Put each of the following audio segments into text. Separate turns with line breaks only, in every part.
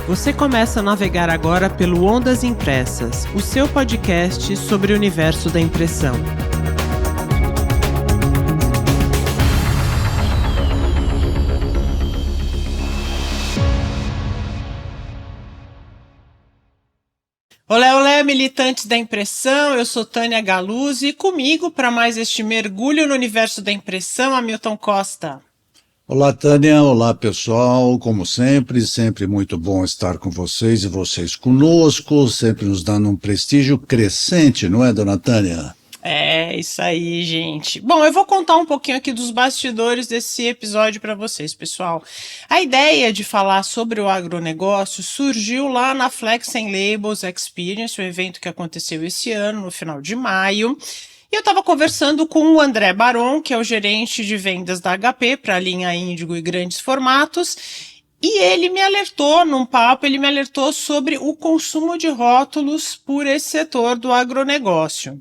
Você começa a navegar agora pelo Ondas Impressas, o seu podcast sobre o universo da impressão. Olé, olé, militantes da impressão, eu sou Tânia Galuzzi e comigo para mais este mergulho no universo da impressão, Hamilton Costa.
Olá, Tânia. Olá, pessoal. Como sempre muito bom estar com vocês e vocês conosco, sempre nos dando um prestígio crescente, não é, dona Tânia?
É, isso aí, gente. Bom, eu vou contar um pouquinho aqui dos bastidores desse episódio para vocês, pessoal. A ideia de falar sobre o agronegócio surgiu lá na Flex and Labels Experience, o evento que aconteceu esse ano, no final de maio. E eu estava conversando com o André Baron, que é o gerente de vendas da HP para a linha Índigo e grandes formatos, e ele me alertou num papo, ele me alertou sobre o consumo de rótulos por esse setor do agronegócio.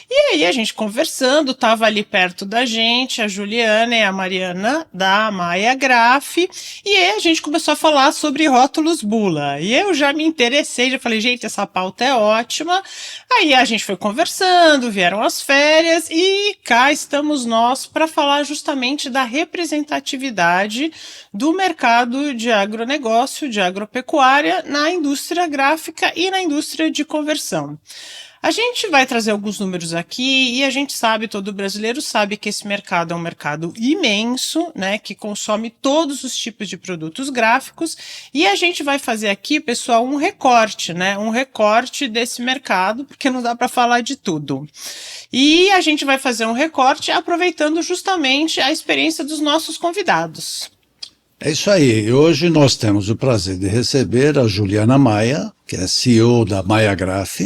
E aí a gente conversando, estava ali perto da gente, a Juliana e a Mariana da Maia Graf, e aí a gente começou a falar sobre rótulos bula. E eu já me interessei, já falei, gente, essa pauta é ótima. Aí a gente foi conversando, vieram as férias e cá estamos nós para falar justamente da representatividade do mercado de agronegócio, de agropecuária na indústria gráfica e na indústria de conversão. A gente vai trazer alguns números aqui e a gente sabe, todo brasileiro sabe que esse mercado é um mercado imenso, né, que consome todos os tipos de produtos gráficos e a gente vai fazer aqui, pessoal, um recorte, né, um recorte desse mercado, porque não dá para falar de tudo. E a gente vai fazer um recorte aproveitando justamente a experiência dos nossos convidados.
É isso aí. Hoje nós temos o prazer de receber a Juliana Maia, que é CEO da Maia Graf,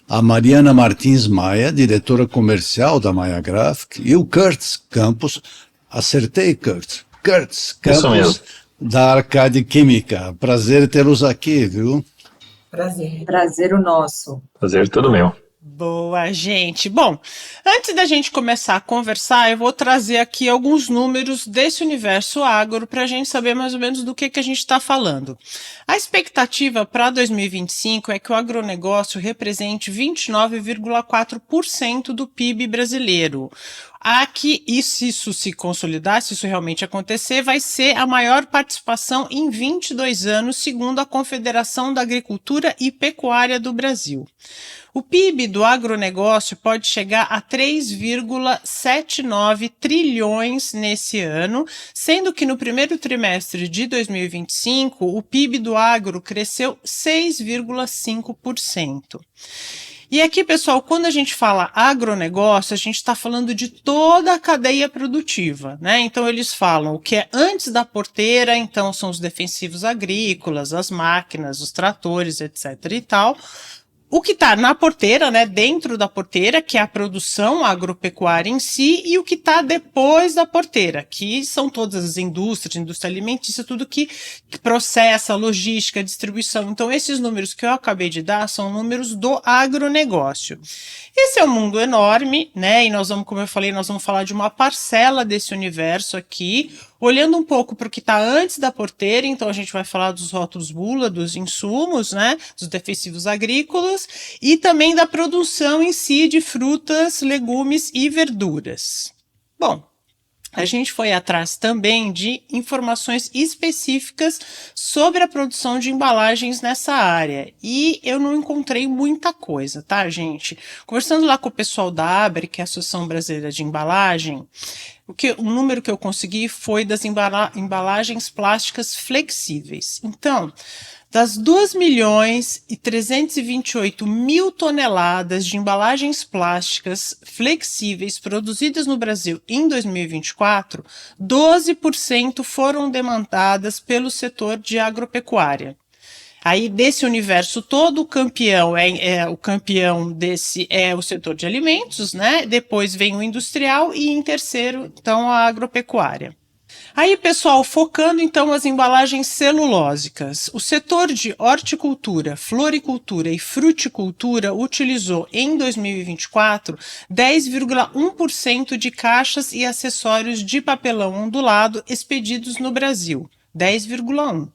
a Mariana Martins Maia, diretora comercial da Maia Graphic, e o Kurtz Campos, acertei, Kurtz Campos, da Arcade Química. Prazer tê-los aqui, viu?
Prazer o nosso.
Prazer todo meu.
Boa, gente. Bom, antes da gente começar a conversar, eu vou trazer aqui alguns números desse universo agro para a gente saber mais ou menos do que a gente está falando. A expectativa para 2025 é que o agronegócio represente 29,4% do PIB brasileiro. Aqui, e se isso se consolidar, se isso realmente acontecer, vai ser a maior participação em 22 anos, segundo a Confederação da Agricultura e Pecuária do Brasil. O PIB do agronegócio pode chegar a 3,79 trilhões nesse ano, sendo que no primeiro trimestre de 2025, o PIB do agro cresceu 6,5%. E aqui, pessoal, quando a gente fala agronegócio, a gente está falando de toda a cadeia produtiva, né? Então, eles falam o que é antes da porteira, então são os defensivos agrícolas, as máquinas, os tratores, etc. e tal. O que está na porteira, né, dentro da porteira, que é a produção agropecuária em si, e o que está depois da porteira, que são todas as indústrias, indústria alimentícia, tudo que processa, logística, distribuição. Então, esses números que eu acabei de dar são números do agronegócio. Esse é um mundo enorme, né, e nós vamos, como eu falei, nós vamos falar de uma parcela desse universo aqui, olhando um pouco para o que está antes da porteira. Então a gente vai falar dos rótulos bula, dos insumos, né, dos defensivos agrícolas e também da produção em si de frutas, legumes e verduras. Bom, a gente foi atrás também de informações específicas sobre a produção de embalagens nessa área e eu não encontrei muita coisa, tá, gente? Conversando lá com o pessoal da ABRE, que é a Associação Brasileira de Embalagem, o número que eu consegui foi das embalagens plásticas flexíveis. Então, das 2.328.000 toneladas de embalagens plásticas flexíveis produzidas no Brasil em 2024, 12% foram demandadas pelo setor de agropecuária. Aí, desse universo todo, o campeão desse é o setor de alimentos, né? Depois vem o industrial e, em terceiro, então, a agropecuária. Aí, pessoal, focando então as embalagens celulósicas, o setor de horticultura, floricultura e fruticultura utilizou em 2024 10,1% de caixas e acessórios de papelão ondulado expedidos no Brasil. 10,1%.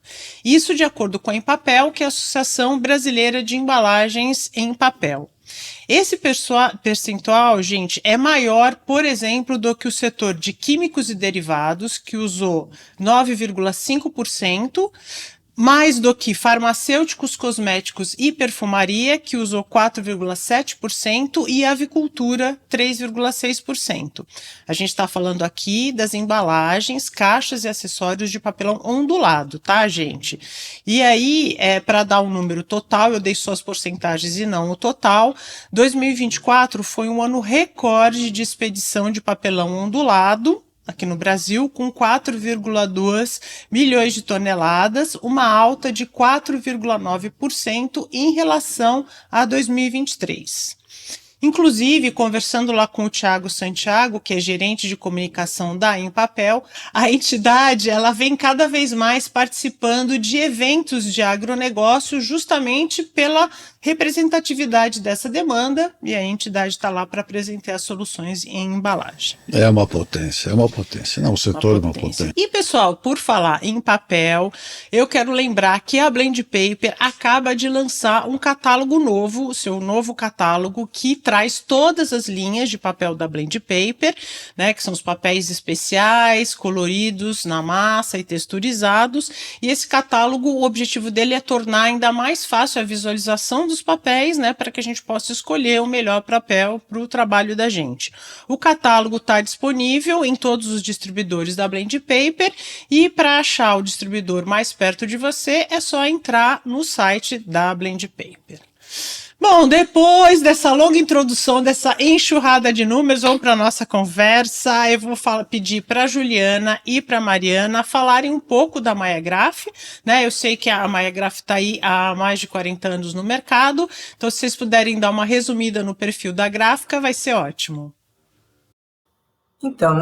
Isso de acordo com a Empapel, que é a Associação Brasileira de Embalagens em Papel. Esse percentual, gente, é maior, por exemplo, do que o setor de químicos e derivados, que usou 9,5%, mais do que farmacêuticos, cosméticos e perfumaria, que usou 4,7%, e avicultura, 3,6%. A gente está falando aqui das embalagens, caixas e acessórios de papelão ondulado, tá, gente? E aí, para dar um número total, eu dei só as porcentagens e não o total, 2024 foi um ano recorde de expedição de papelão ondulado, aqui no Brasil, com 4,2 milhões de toneladas, uma alta de 4,9% em relação a 2023. Inclusive, conversando lá com o Thiago Santiago, que é gerente de comunicação da Empapel, a entidade ela vem cada vez mais participando de eventos de agronegócio justamente pela representatividade dessa demanda, e a entidade está lá para apresentar as soluções em embalagem.
É uma potência. Não, o setor é uma potência.
E, pessoal, por falar em papel, eu quero lembrar que a Blend Paper acaba de lançar um catálogo novo, o seu novo catálogo, que traz todas as linhas de papel da Blend Paper, né, que são os papéis especiais, coloridos na massa e texturizados, e esse catálogo, o objetivo dele é tornar ainda mais fácil a visualização dos papéis, né, para que a gente possa escolher o melhor papel para o trabalho da gente. O catálogo está disponível em todos os distribuidores da Blend Paper, e para achar o distribuidor mais perto de você é só entrar no site da Blend Paper. Bom, depois dessa longa introdução, dessa enxurrada de números, vamos para a nossa conversa. Eu vou pedir para a Juliana e para a Mariana falarem um pouco da Maiagraf, né? Eu sei que a Maiagraf está aí há mais de 40 anos no mercado, então se vocês puderem dar uma resumida no perfil da gráfica, vai ser ótimo.
Então,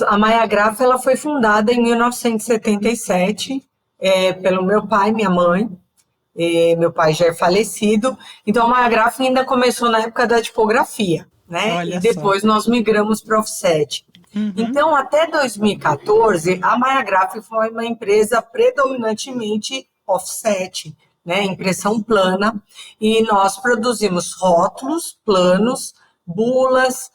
a Maiagraf ela foi fundada em 1977 pelo meu pai e minha mãe. Meu pai já é falecido, então a Maiagraf ainda começou na época da tipografia, né?
Olha
e depois
só.
Nós migramos para offset. Então, até 2014, a Maiagraf foi uma empresa predominantemente offset, né? Impressão plana, e nós produzimos rótulos, planos, bulas,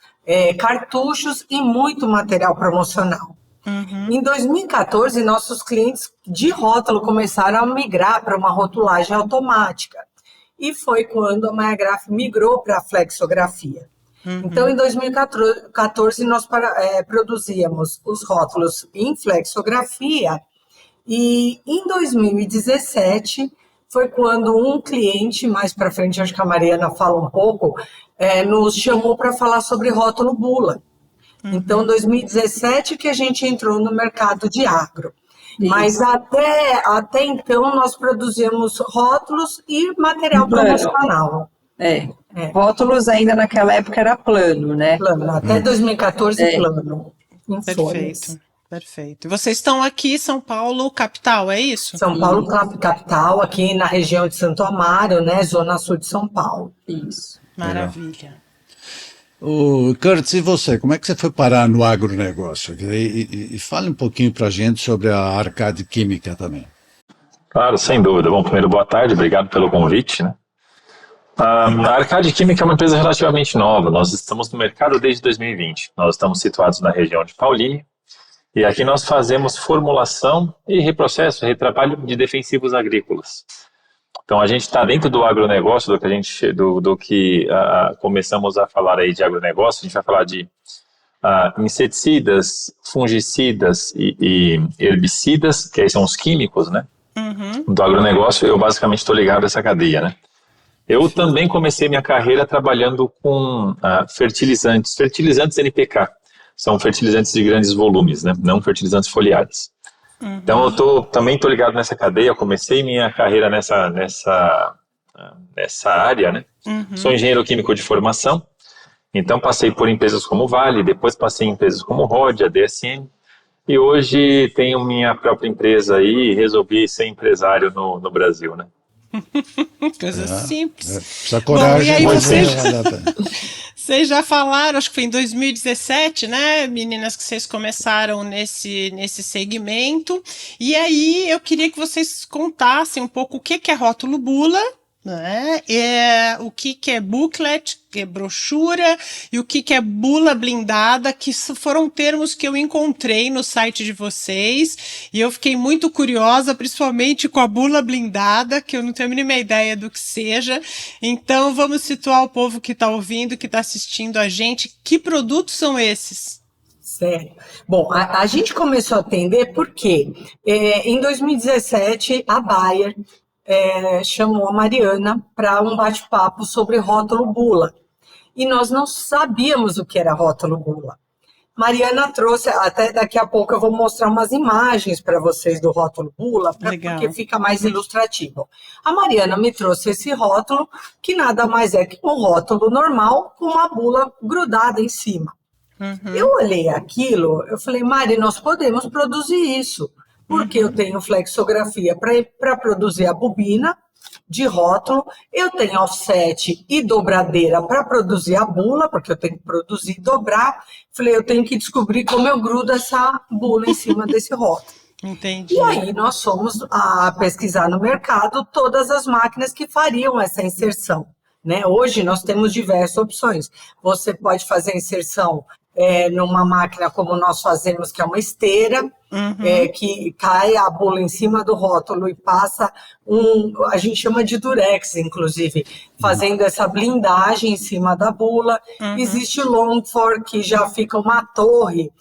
cartuchos e muito material promocional. Em 2014, nossos clientes de rótulo começaram a migrar para uma rotulagem automática. E foi quando a Maiagraf migrou para a flexografia. Então, em 2014, nós produzíamos os rótulos em flexografia. E em 2017, foi quando um cliente, mais para frente, acho que a Mariana fala um pouco, nos chamou para falar sobre rótulo bula. Então, 2017 que a gente entrou no mercado de agro. Isso. Mas até então nós produzimos rótulos e material promocional.
Rótulos ainda naquela época era plano, né?
Plano, até 2014 plano.
Perfeito. E vocês estão aqui em São Paulo, capital, é isso?
São Paulo, capital, aqui na região de Santo Amaro, né? Zona sul de São Paulo.
Isso.
Maravilha.
Curtis, e você? Como é que você foi parar no agronegócio? E fale um pouquinho para a gente sobre a Arcade Química também.
Claro, sem dúvida. Bom, primeiro, boa tarde, obrigado pelo convite, né? A Arcade Química é uma empresa relativamente nova, nós estamos no mercado desde 2020. Nós estamos situados na região de Paulínia, e aqui nós fazemos formulação e reprocesso, retrabalho de defensivos agrícolas. Então, a gente está dentro do agronegócio, do que começamos a falar aí de agronegócio. A gente vai falar de inseticidas, fungicidas e herbicidas, que aí são os químicos, né? Do agronegócio, eu basicamente estou ligado a essa cadeia, né? Eu também comecei minha carreira trabalhando com fertilizantes NPK. São fertilizantes de grandes volumes, né? Não fertilizantes foliares. Então, eu também estou ligado nessa cadeia, eu comecei minha carreira nessa área, né? Sou engenheiro químico de formação, então passei por empresas como Vale, depois passei em empresas como Rodia, DSM, e hoje tenho minha própria empresa aí e resolvi ser empresário no Brasil, né?
Coisa simples.
Precisa coragem,
bom, e aí
mas
você... Vocês já falaram, acho que foi em 2017, né, meninas, que vocês começaram nesse segmento. E aí eu queria que vocês contassem um pouco o que é rótulo bula, né? O que é booklet, que é brochura, e o que é bula blindada, que foram termos que eu encontrei no site de vocês, e eu fiquei muito curiosa, principalmente com a bula blindada, que eu não tenho a mínima ideia do que seja. Então vamos situar o povo que está ouvindo, que está assistindo a gente. Que produtos são esses?
Certo. Bom, a gente começou a atender porque em 2017 a Bayer chamou a Mariana para um bate-papo sobre rótulo bula. E nós não sabíamos o que era rótulo bula. Mariana trouxe, até daqui a pouco eu vou mostrar umas imagens para vocês do rótulo bula, porque fica mais ilustrativo. A Mariana me trouxe esse rótulo, que nada mais é que um rótulo normal com uma bula grudada em cima. Eu olhei aquilo, eu falei, Mari, nós podemos produzir isso, porque eu tenho flexografia para produzir a bobina de rótulo, eu tenho offset e dobradeira para produzir a bula, porque eu tenho que produzir e dobrar. Falei, eu tenho que descobrir como eu grudo essa bula em cima desse rótulo.
Entendi.
E aí nós fomos a pesquisar no mercado todas as máquinas que fariam essa inserção. Né? Hoje nós temos diversas opções. Você pode fazer a inserção numa máquina como nós fazemos, que é uma esteira, que cai a bula em cima do rótulo e passa a gente chama de durex, inclusive, fazendo essa blindagem em cima da bula. Existe o Longfor, que já fica uma torre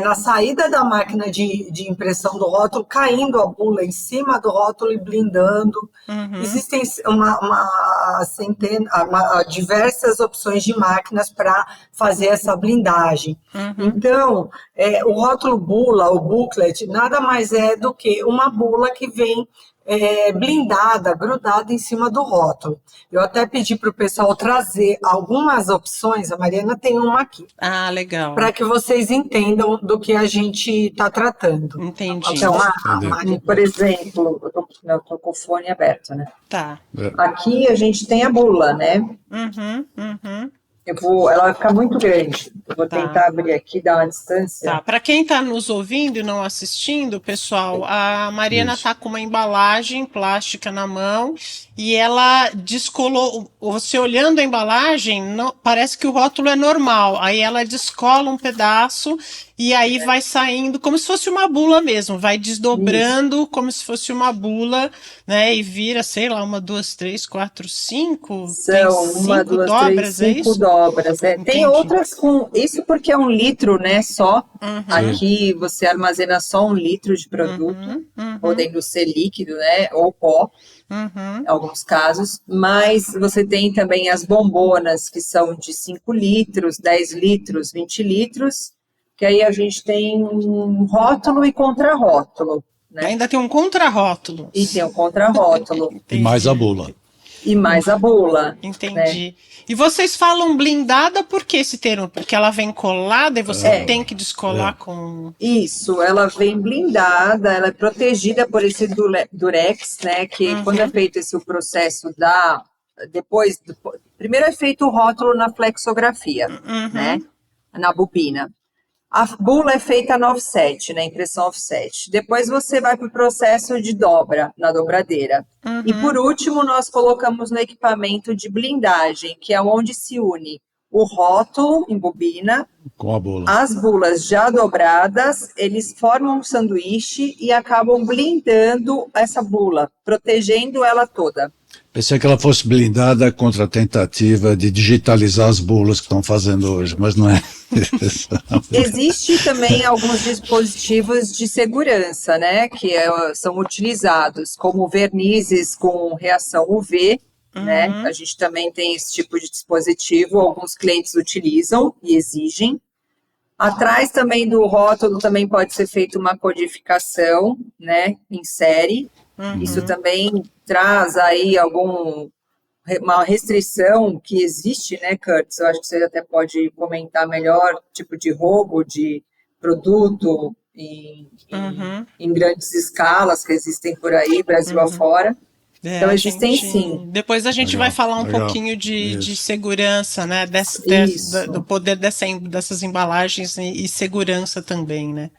na saída da máquina de impressão do rótulo, caindo a bula em cima do rótulo e blindando. Existem diversas opções de máquinas para fazer essa blindagem. Então, o rótulo bula, o booklet, nada mais é do que uma bula que vem blindada, grudada em cima do rótulo. Eu até pedi para o pessoal trazer algumas opções, a Mariana tem uma aqui.
Ah, legal.
Para que vocês entendam do que a gente está tratando.
Entendi.
Então, por exemplo, eu tô com o fone aberto, né?
Tá.
Aqui a gente tem a bula, né? Ela vai ficar muito grande. Eu vou tentar abrir aqui, dar uma distância.
Tá. Para quem está nos ouvindo e não assistindo, pessoal, a Mariana está com uma embalagem plástica na mão e ela descolou. Você olhando a embalagem, parece que o rótulo é normal. Aí ela descola um pedaço e aí vai saindo como se fosse uma bula mesmo, vai desdobrando como se fosse uma bula, né? E vira, sei lá, 1, 2, 3, 4, 5.
São 1, 2,
dobras,
3, 5 dobras. Tem outras com isso porque é 1 litro, né? Só. Aqui você armazena só 1 litro de produto, podendo ser líquido, né? Ou pó. Em alguns casos, mas você tem também as bombonas que são de 5 litros, 10 litros, 20 litros, que aí a gente tem um rótulo e contrarrótulo. Né?
Ainda tem um contrarrótulo.
E tem um contrarrótulo.
E mais a bula.
E mais a bula.
Entendi.
Né?
E vocês falam blindada por que esse termo? Porque ela vem colada e você tem que descolar com...
Isso, ela vem blindada, ela é protegida por esse durex, né? Que quando é feito esse processo primeiro é feito o rótulo na flexografia, né? Na bobina. A bula é feita na offset, na impressão offset. Depois você vai para o processo de dobra, na dobradeira. E por último, nós colocamos no equipamento de blindagem, que é onde se une o rótulo em bobina,
com a bula.
As bulas já dobradas, eles formam um sanduíche e acabam blindando essa bula, protegendo ela toda.
Pensei que ela fosse blindada contra a tentativa de digitalizar as bulas que estão fazendo hoje, mas não é.
Existe também alguns dispositivos de segurança, né, que são utilizados, como vernizes com reação UV, né? A gente também tem esse tipo de dispositivo, alguns clientes utilizam e exigem. Atrás também do rótulo também pode ser feita uma codificação, né, em série. Isso também traz aí uma restrição que existe, né, Curtis? Eu acho que você até pode comentar melhor, tipo de roubo de produto em grandes escalas que existem por aí, Brasil afora. Então, existem sim.
Depois a gente vai falar um pouquinho de segurança, né? Do poder dessas embalagens e segurança também, né?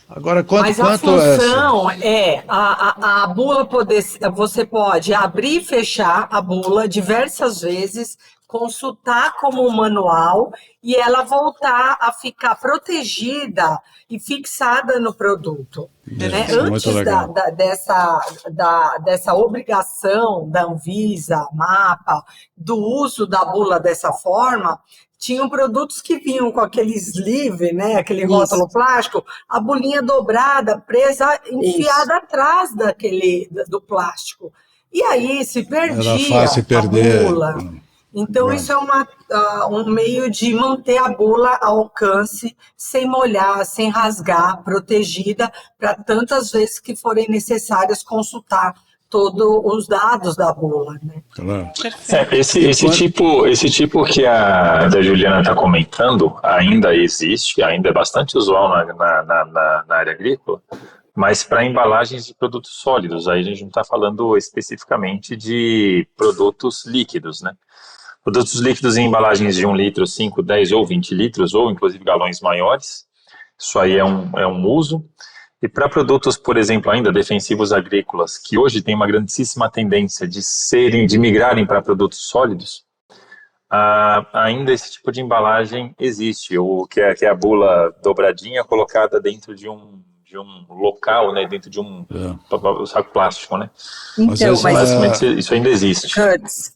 Agora,
Mas a função é a bula poder. Você pode abrir e fechar a bula diversas vezes, consultar como um manual e ela voltar a ficar protegida e fixada no produto. Né? Antes dessa obrigação da Anvisa, MAPA, do uso da bula dessa forma, tinham produtos que vinham com aquele sleeve, né, aquele rótulo plástico, a bolinha dobrada, presa, enfiada atrás do plástico. E aí se perdia
era fácil perder
a bula. Então, isso é um meio de manter a bula ao alcance, sem molhar, sem rasgar, protegida, para tantas vezes que forem necessárias consultar todos os dados da bula, né?
Claro.
Esse tipo que a Juliana está comentando ainda existe, ainda é bastante usual na área agrícola, mas para embalagens de produtos sólidos, aí a gente não está falando especificamente de produtos líquidos, né? Produtos líquidos em embalagens de 1 litro, 5, 10 ou 20 litros, ou inclusive galões maiores, isso aí é um uso. E para produtos, por exemplo, ainda defensivos agrícolas, que hoje tem uma grandíssima tendência de migrarem para produtos sólidos, ainda esse tipo de embalagem existe, que é a bula dobradinha colocada dentro de um local, né, dentro de um saco plástico, né?
Então,
basicamente isso ainda existe.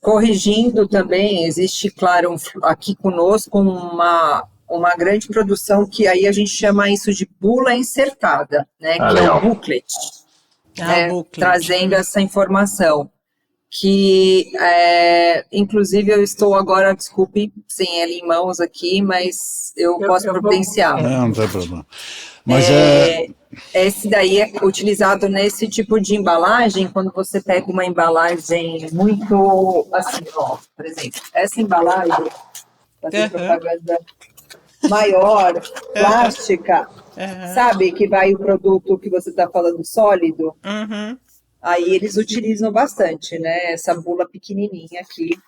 Corrigindo também, existe, claro, aqui conosco uma grande produção que aí a gente chama isso de bula insertada, né? Que
legal.
É o booklet, trazendo essa informação. Que, inclusive, eu estou agora, desculpe, sem ele em mãos aqui, mas eu posso providenciar.
Não tem problema. Mas
esse daí é utilizado nesse tipo de embalagem, quando você pega uma embalagem muito, assim, ó, por exemplo, essa embalagem, fazer propaganda maior, plástica, sabe, que vai o produto que você está falando sólido, aí eles utilizam bastante, né, essa bula pequenininha aqui,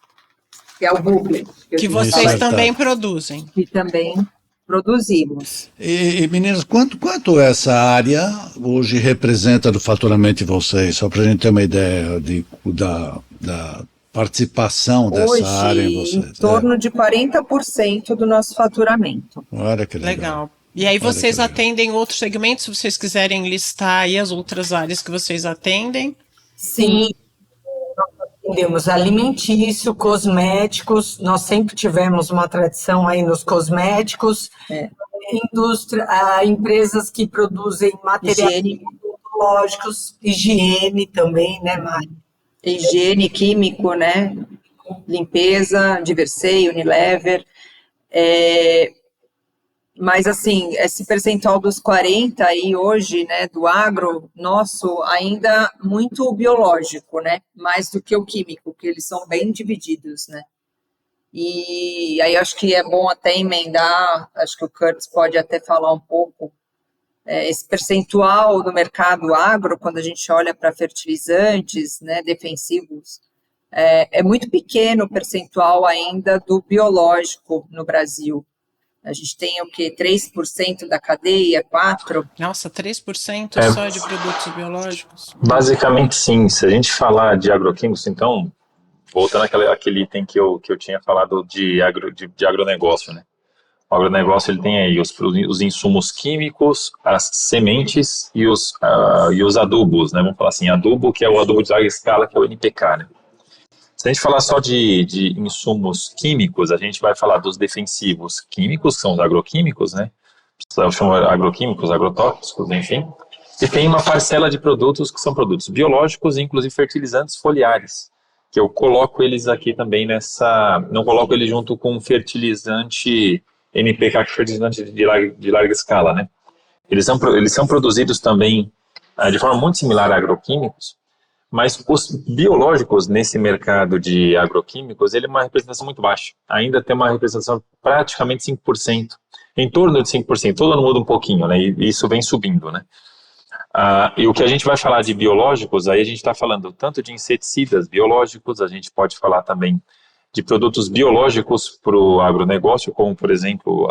que é o booklet.
Que vocês também produzem.
Que também produzimos.
E meninas, quanto essa área hoje representa do faturamento de vocês? Só para a gente ter uma ideia da participação dessa
hoje,
área em vocês.
Em torno de 40% do nosso faturamento.
Olha que legal.
E aí vocês atendem outros segmentos, se vocês quiserem listar aí as outras áreas que vocês atendem?
Sim. Atendemos alimentício, cosméticos, nós sempre tivemos uma tradição aí nos cosméticos, indústria, empresas que produzem materiais biológicos, higiene também, né, Mari?
Higiene, químico, né, limpeza, Diversey, Unilever, mas assim, esse percentual dos 40 aí hoje, né, do agro, nosso, ainda muito biológico, né, mais do que o químico, que eles são bem divididos, né. E aí acho que é bom até emendar, acho que o Curtis pode até falar um pouco, esse percentual do mercado agro, quando a gente olha para fertilizantes, né, defensivos, é muito pequeno o percentual ainda do biológico no Brasil. A gente tem o quê? 3% da cadeia, 4%?
Nossa, 3% só de produtos biológicos?
Basicamente, sim. Se a gente falar de agroquímicos, então, voltando àquele item que eu tinha falado de agronegócio, né? O agronegócio, ele tem aí os insumos químicos, as sementes e os adubos, né? Vamos falar assim, adubo, que é o adubo de larga escala, que é o NPK, né? Se a gente falar só de insumos químicos, a gente vai falar dos defensivos químicos, que são os agroquímicos, né? Eu chamo agroquímicos, agrotóxicos, enfim. E tem uma parcela de produtos que são produtos biológicos, inclusive fertilizantes foliares, que eu coloco eles aqui também não coloco ele junto com fertilizante NPK, que é fertilizante de larga escala, né? Eles são produzidos também de forma muito similar a agroquímicos, mas os biológicos nesse mercado de agroquímicos, ele é uma representação muito baixa. Ainda tem uma representação praticamente 5%, em torno de 5%. Todo ano muda um pouquinho, né? E isso vem subindo, né? E o que a gente vai falar de biológicos, aí a gente está falando tanto de inseticidas biológicos, a gente pode falar também de produtos biológicos para o agronegócio, como, por exemplo,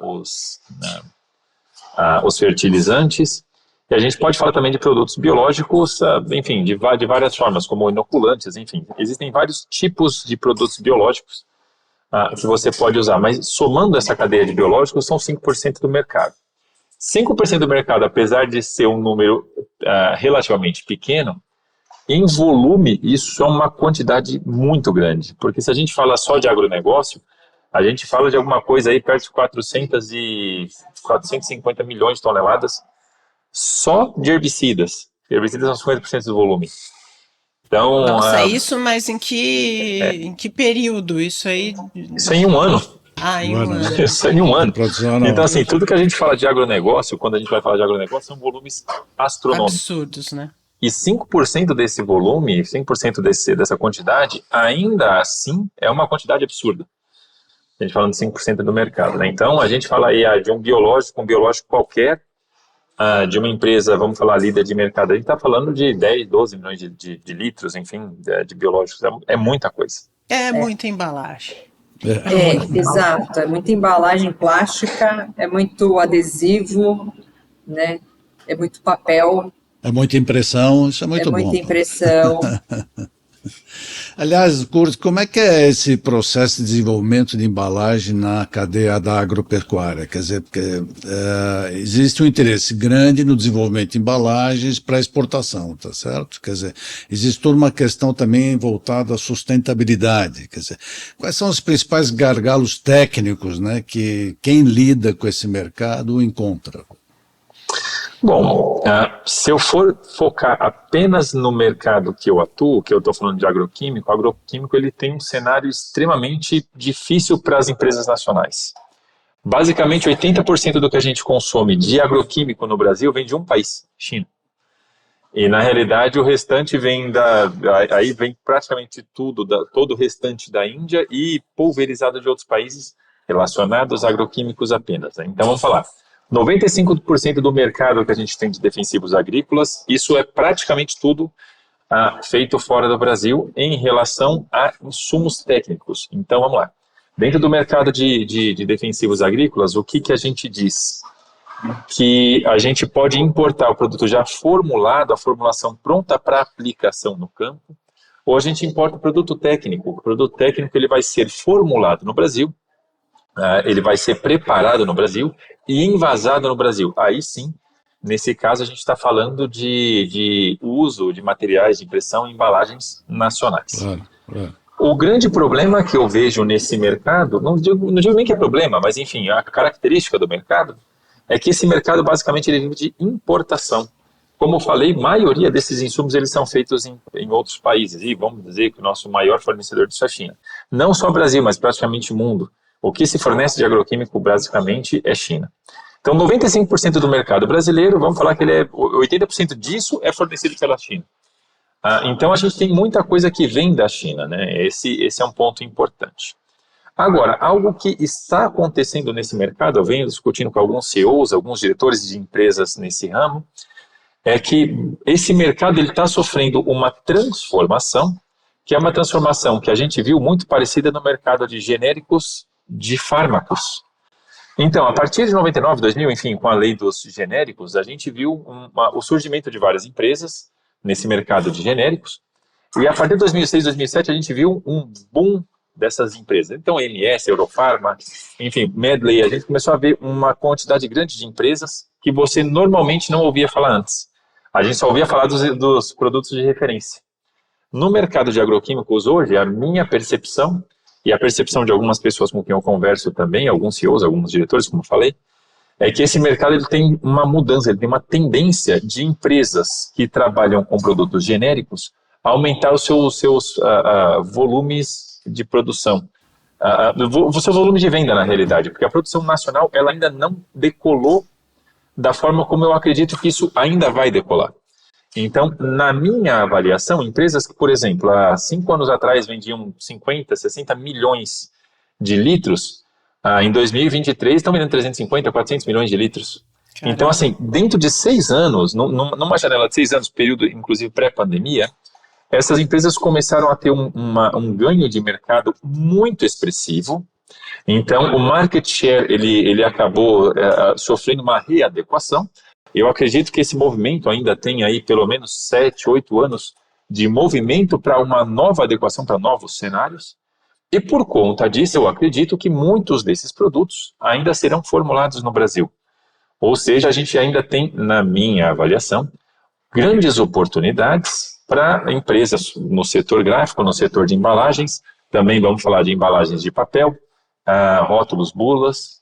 os fertilizantes. E a gente pode falar também de produtos biológicos, enfim, de várias formas, como inoculantes, enfim. Existem vários tipos de produtos biológicos que você pode usar, mas somando essa cadeia de biológicos, são 5% do mercado. 5% do mercado, apesar de ser um número relativamente pequeno, em volume, isso é uma quantidade muito grande, porque se a gente fala só de agronegócio, a gente fala de alguma coisa aí perto de 450 milhões de toneladas só de herbicidas. Herbicidas são 50% do volume. Então,
nossa, isso, mas em que período? Isso aí
em um ano.
Em um ano.
Isso em um ano. Então, assim, tudo que a gente fala de agronegócio, quando a gente vai falar de agronegócio, são volumes astronômicos.
Absurdos, né?
E 5% desse volume, 5% dessa quantidade, ainda assim, é uma quantidade absurda. A gente falando de 5% do mercado, né? Então, a gente fala aí de um biológico qualquer, de uma empresa, vamos falar líder de mercado, a gente está falando de 10, 12 milhões de litros, enfim, de biológicos, é muita coisa.
É muita embalagem.
Exato, é muita embalagem plástica, é muito adesivo, né? É muito papel.
É muita impressão, isso é muito bom.
É muita impressão.
Aliás, Kurt, como é que é esse processo de desenvolvimento de embalagem na cadeia da agropecuária? Quer dizer, porque existe um interesse grande no desenvolvimento de embalagens para exportação, tá certo? Quer dizer, existe toda uma questão também voltada à sustentabilidade. Quer dizer, quais são os principais gargalos técnicos, né, que quem lida com esse mercado encontra?
Bom, se eu for focar apenas no mercado que eu atuo, que eu estou falando de agroquímico, o agroquímico ele tem um cenário extremamente difícil para as empresas nacionais. Basicamente, 80% do que a gente consome de agroquímico no Brasil vem de um país, China. E, na realidade, o restante aí vem praticamente todo o restante da Índia e pulverizado de outros países relacionados a agroquímicos apenas, né? Então, vamos falar. 95% do mercado que a gente tem de defensivos agrícolas, isso é praticamente tudo feito fora do Brasil em relação a insumos técnicos. Então, vamos lá. Dentro do mercado de defensivos agrícolas, o que a gente diz? Que a gente pode importar o produto já formulado, a formulação pronta para aplicação no campo, ou a gente importa o produto técnico. O produto técnico ele vai ser formulado no Brasil, ele vai ser preparado no Brasil e envasado no Brasil. Aí sim, nesse caso, a gente está falando de uso de materiais de impressão e embalagens nacionais. Claro. O grande problema que eu vejo nesse mercado, não digo nem que é problema, mas enfim, a característica do mercado é que esse mercado basicamente ele vive de importação. Como eu falei, a maioria desses insumos eles são feitos em outros países, e vamos dizer que o nosso maior fornecedor disso é a China. Não só o Brasil, mas praticamente o mundo. O que se fornece de agroquímico, basicamente, é China. Então, 95% do mercado brasileiro, vamos falar que 80% disso é fornecido pela China. Então, a gente tem muita coisa que vem da China, né? Esse é um ponto importante. Agora, algo que está acontecendo nesse mercado, eu venho discutindo com alguns CEOs, alguns diretores de empresas nesse ramo, é que esse mercado está sofrendo uma transformação, que é uma transformação que a gente viu muito parecida no mercado de genéricos de fármacos. Então, a partir de 99, 2000, enfim, com a lei dos genéricos, a gente viu o surgimento de várias empresas nesse mercado de genéricos, e a partir de 2006, 2007, a gente viu um boom dessas empresas. Então, MS, Eurofarma, enfim, Medley, a gente começou a ver uma quantidade grande de empresas que você normalmente não ouvia falar antes. A gente só ouvia falar dos produtos de referência. No mercado de agroquímicos hoje, a minha percepção e a percepção de algumas pessoas com quem eu converso também, alguns CEOs, alguns diretores, como eu falei, é que esse mercado ele tem uma mudança, ele tem uma tendência de empresas que trabalham com produtos genéricos a aumentar os seus volumes de produção. O seu volume de venda, na realidade, porque a produção nacional ela ainda não decolou da forma como eu acredito que isso ainda vai decolar. Então, na minha avaliação, empresas que, por exemplo, há 5 anos atrás vendiam 50, 60 milhões de litros, em 2023 estão vendendo 350, 400 milhões de litros.
Caramba.
Então, assim, dentro de 6 anos, numa janela de 6 anos, período inclusive pré-pandemia, essas empresas começaram a ter um ganho de mercado muito expressivo. Então, o market share ele acabou sofrendo uma readequação. Eu acredito que esse movimento ainda tem aí pelo menos 7, 8 anos de movimento para uma nova adequação, para novos cenários. E por conta disso, eu acredito que muitos desses produtos ainda serão formulados no Brasil. Ou seja, a gente ainda tem, na minha avaliação, grandes oportunidades para empresas no setor gráfico, no setor de embalagens. Também vamos falar de embalagens de papel, rótulos, bulas,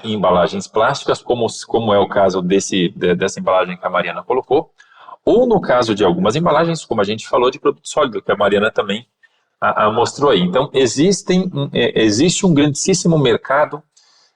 embalagens plásticas, como é o caso dessa embalagem que a Mariana colocou, ou no caso de algumas embalagens, como a gente falou, de produto sólido, que a Mariana também mostrou aí. Então, existe um grandíssimo mercado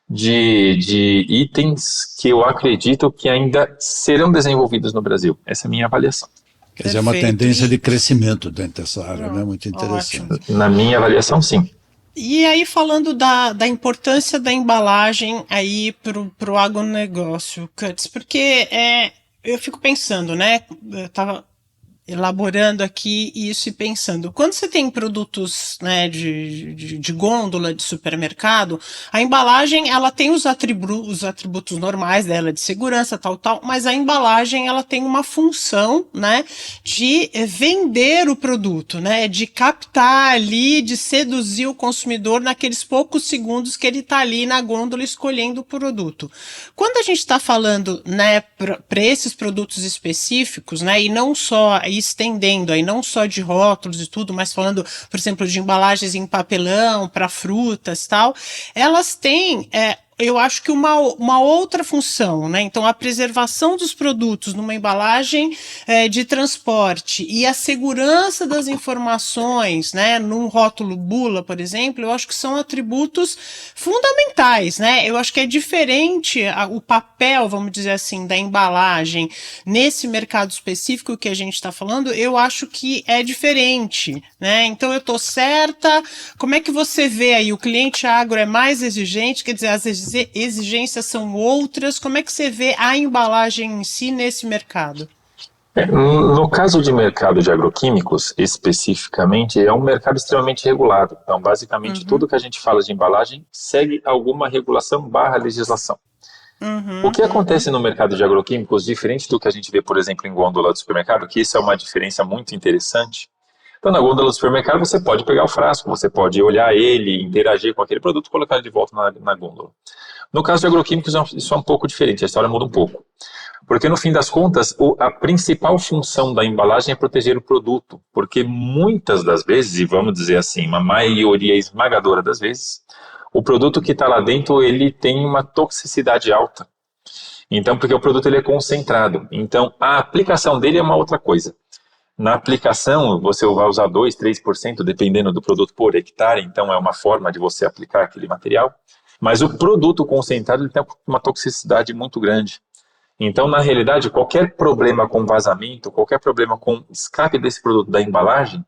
de itens que eu acredito que ainda serão desenvolvidos no Brasil. Essa é a minha avaliação.
Quer dizer, é uma tendência de crescimento dentro dessa área, né? Muito interessante.
Ótimo.
Na minha avaliação, sim.
E aí, falando da importância da embalagem aí pro agronegócio, Curtis, porque eu fico pensando, né? Eu estava elaborando aqui isso e pensando, quando você tem produtos, né, de gôndola de supermercado, a embalagem ela tem os atributos normais dela de segurança, tal, mas a embalagem ela tem uma função, né, de vender o produto, né, de captar ali, de seduzir o consumidor naqueles poucos segundos que ele está ali na gôndola escolhendo o produto. Quando a gente está falando, né, para esses produtos específicos, né, e não só estendendo aí, não só de rótulos e tudo, mas falando, por exemplo, de embalagens em papelão, para frutas e tal, elas têm, eu acho que uma outra função, né? Então, a preservação dos produtos numa embalagem de transporte e a segurança das informações, né? Num rótulo bula, por exemplo, eu acho que são atributos fundamentais, né? Eu acho que é diferente o papel, vamos dizer assim, da embalagem nesse mercado específico que a gente está falando, eu acho que é diferente, né? Então, eu estou certa? Como é que você vê aí? O cliente agro é mais exigente, quer dizer, às vezes exigências são outras, como é que você vê a embalagem em si nesse mercado?
No caso de mercado de agroquímicos, especificamente, é um mercado extremamente regulado. Então, basicamente, tudo que a gente fala de embalagem segue alguma regulação / legislação. O que acontece no mercado de agroquímicos, diferente do que a gente vê, por exemplo, em gôndola do supermercado, que isso é uma diferença muito interessante. Então, na gôndola do supermercado, você pode pegar o frasco, você pode olhar ele, interagir com aquele produto e colocar ele de volta na gôndola. No caso de agroquímicos, isso é um pouco diferente, a história muda um pouco. Porque, no fim das contas, a principal função da embalagem é proteger o produto. Porque muitas das vezes, e vamos dizer assim, uma maioria esmagadora das vezes, o produto que está lá dentro, ele tem uma toxicidade alta. Então, porque o produto ele é concentrado. Então, a aplicação dele é uma outra coisa. Na aplicação, você vai usar 2%, 3%, dependendo do produto por hectare, então é uma forma de você aplicar aquele material. Mas o produto concentrado ele tem uma toxicidade muito grande. Então, na realidade, qualquer problema com vazamento, qualquer problema com escape desse produto da embalagem,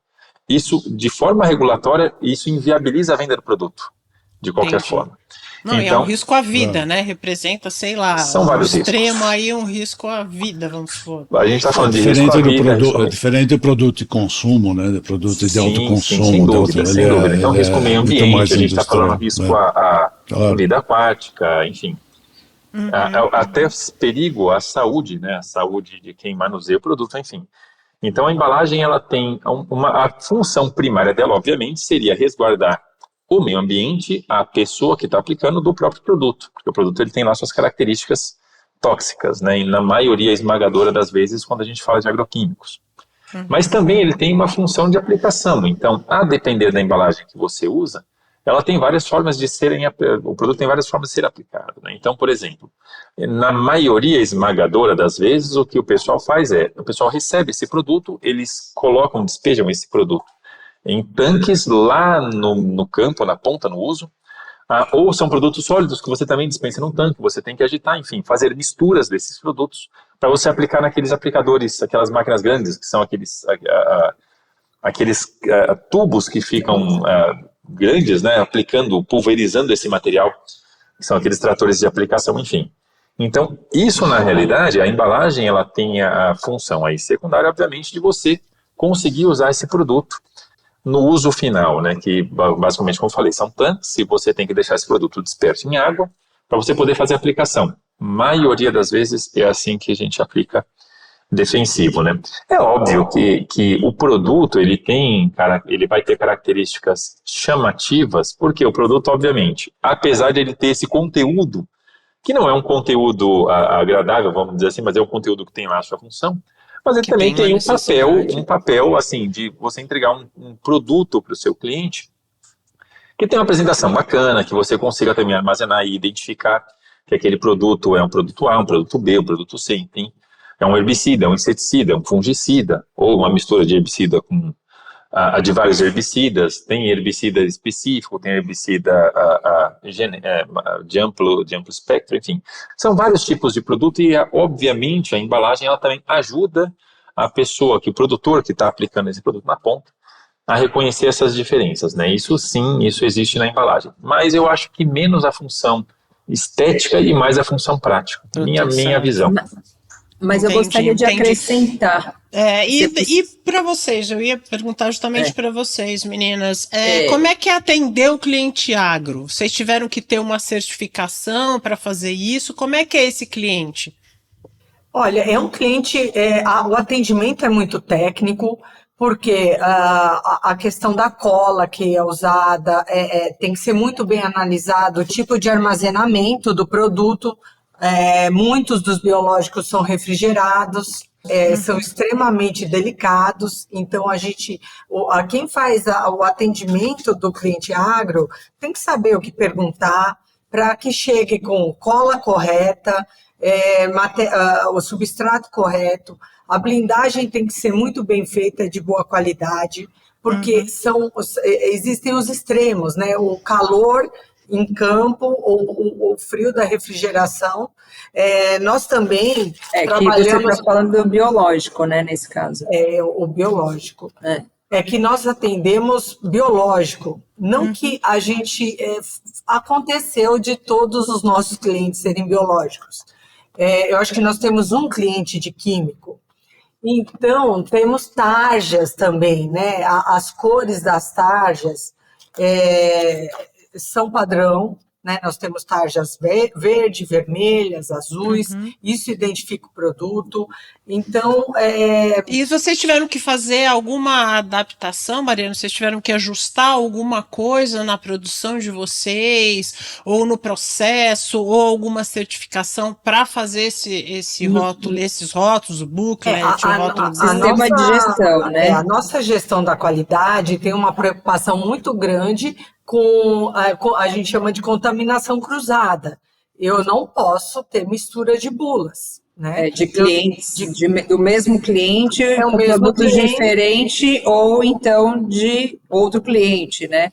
isso, de forma regulatória, isso inviabiliza a venda do produto, de qualquer forma.
Não, então, é um risco à vida, né? Representa, sei lá,
são vários
extremo
riscos.
Aí um risco à vida, vamos supor.
A gente está falando de risco à vida.
Diferente do produto de consumo, né? De produto de autoconsumo.
Sem dúvida, sem dúvida. Então, risco ao meio ambiente, a gente está falando risco à vida aquática, enfim. Até perigo à saúde, né? A saúde de quem manuseia o produto, enfim. Então, a embalagem, ela tem a função primária dela, obviamente, seria resguardar o meio ambiente, a pessoa que está aplicando do próprio produto, porque o produto ele tem lá suas características tóxicas, né, e na maioria esmagadora das vezes quando a gente fala de agroquímicos. Mas também ele tem uma função de aplicação, então, a depender da embalagem que você usa, ela tem várias formas de o produto tem várias formas de ser aplicado, né? Então, por exemplo, na maioria esmagadora das vezes, o que o pessoal faz o pessoal recebe esse produto, eles despejam esse produto em tanques lá no campo, na ponta, no uso, ou são produtos sólidos que você também dispensa num tanque, você tem que agitar, enfim, fazer misturas desses produtos para você aplicar naqueles aplicadores, aquelas máquinas grandes, que são aqueles tubos que ficam grandes, né, pulverizando esse material, que são aqueles tratores de aplicação, enfim. Então, isso na realidade, a embalagem ela tem a função aí secundária, obviamente, de você conseguir usar esse produto no uso final, né? Que basicamente, como eu falei, são tanques e você tem que deixar esse produto disperso em água para você poder fazer a aplicação. Maioria das vezes é assim que a gente aplica defensivo, né? É óbvio que o produto ele vai ter características chamativas, porque o produto, obviamente, apesar de ele ter esse conteúdo, que não é um conteúdo agradável, vamos dizer assim, mas é um conteúdo que tem lá a sua função, mas ele também tem um papel assim, de você entregar um produto para o seu cliente que tem uma apresentação bacana, que você consiga também armazenar e identificar que aquele produto é um produto A, um produto B, um produto C, enfim. É um herbicida, é um inseticida, é um fungicida, ou uma mistura de herbicida com de vários herbicidas. Tem herbicida específico, tem herbicida de amplo espectro, enfim. São vários tipos de produto e, obviamente, a embalagem ela também ajuda a pessoa, o produtor que está aplicando esse produto na ponta, a reconhecer essas diferenças, né? Isso sim, isso existe na embalagem. Mas eu acho que menos a função estética e mais a função prática. Minha visão.
Mas eu gostaria de acrescentar.
E para vocês, eu ia perguntar justamente para vocês, meninas, como é que é atender o cliente agro? Vocês tiveram que ter uma certificação para fazer isso? Como é que é esse cliente?
Olha, é um cliente, o atendimento é muito técnico, porque a questão da cola que é usada tem que ser muito bem analisado, o tipo de armazenamento do produto. Muitos dos biológicos são refrigerados, são extremamente delicados, então quem faz o atendimento do cliente agro tem que saber o que perguntar para que chegue com cola correta, o substrato correto, a blindagem tem que ser muito bem feita, de boa qualidade, porque existem os extremos, né? O calor em campo, ou o frio da refrigeração. Nós também trabalhamos...
Que você está falando do biológico, né, nesse caso.
O biológico. É que nós atendemos biológico, não que a gente... aconteceu de todos os nossos clientes serem biológicos. Eu acho que nós temos um cliente de químico. Então, temos tarjas também, né? As cores das tarjas... são padrão, né? Nós temos tarjas verde, vermelhas, azuis, isso identifica o produto. Então,
E vocês tiveram que fazer alguma adaptação, Mariana? Vocês tiveram que ajustar alguma coisa na produção de vocês, ou no processo, ou alguma certificação para fazer esse rótulo, esses rótulos, o booklet, o rótulo...
Sistema de gestão, né?
A nossa gestão da qualidade tem uma preocupação muito grande a gente chama de contaminação cruzada. Eu não posso ter mistura de bulas, né?
De clientes, do mesmo cliente, com produtos diferentes, ou então de outro cliente, né?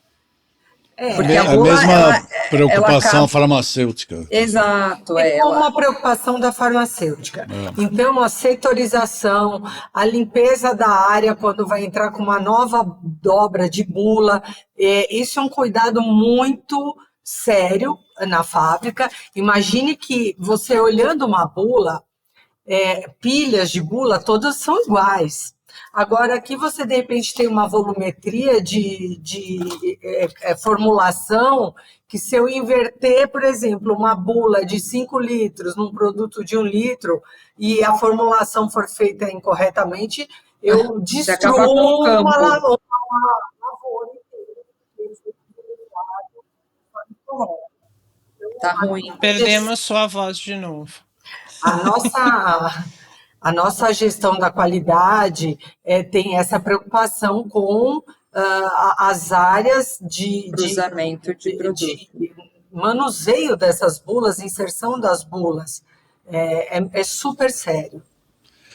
Porque a mesma preocupação farmacêutica.
Exato.
É uma preocupação da farmacêutica. Então, a setorização, a limpeza da área quando vai entrar com uma nova dobra de bula, isso é um cuidado muito sério na fábrica. Imagine que você olhando uma bula, pilhas de bula, todas são iguais. Agora, aqui você, de repente, tem uma volumetria de formulação que, se eu inverter, por exemplo, uma bula de 5 litros num produto de 1 litro e a formulação for feita incorretamente, eu destruo uma lavoura inteira.
Tá ruim.
Perdemos sua voz de novo.
A nossa gestão da qualidade tem essa preocupação com as áreas de
cruzamento de produto.
De manuseio dessas bulas, inserção das bulas. É super sério.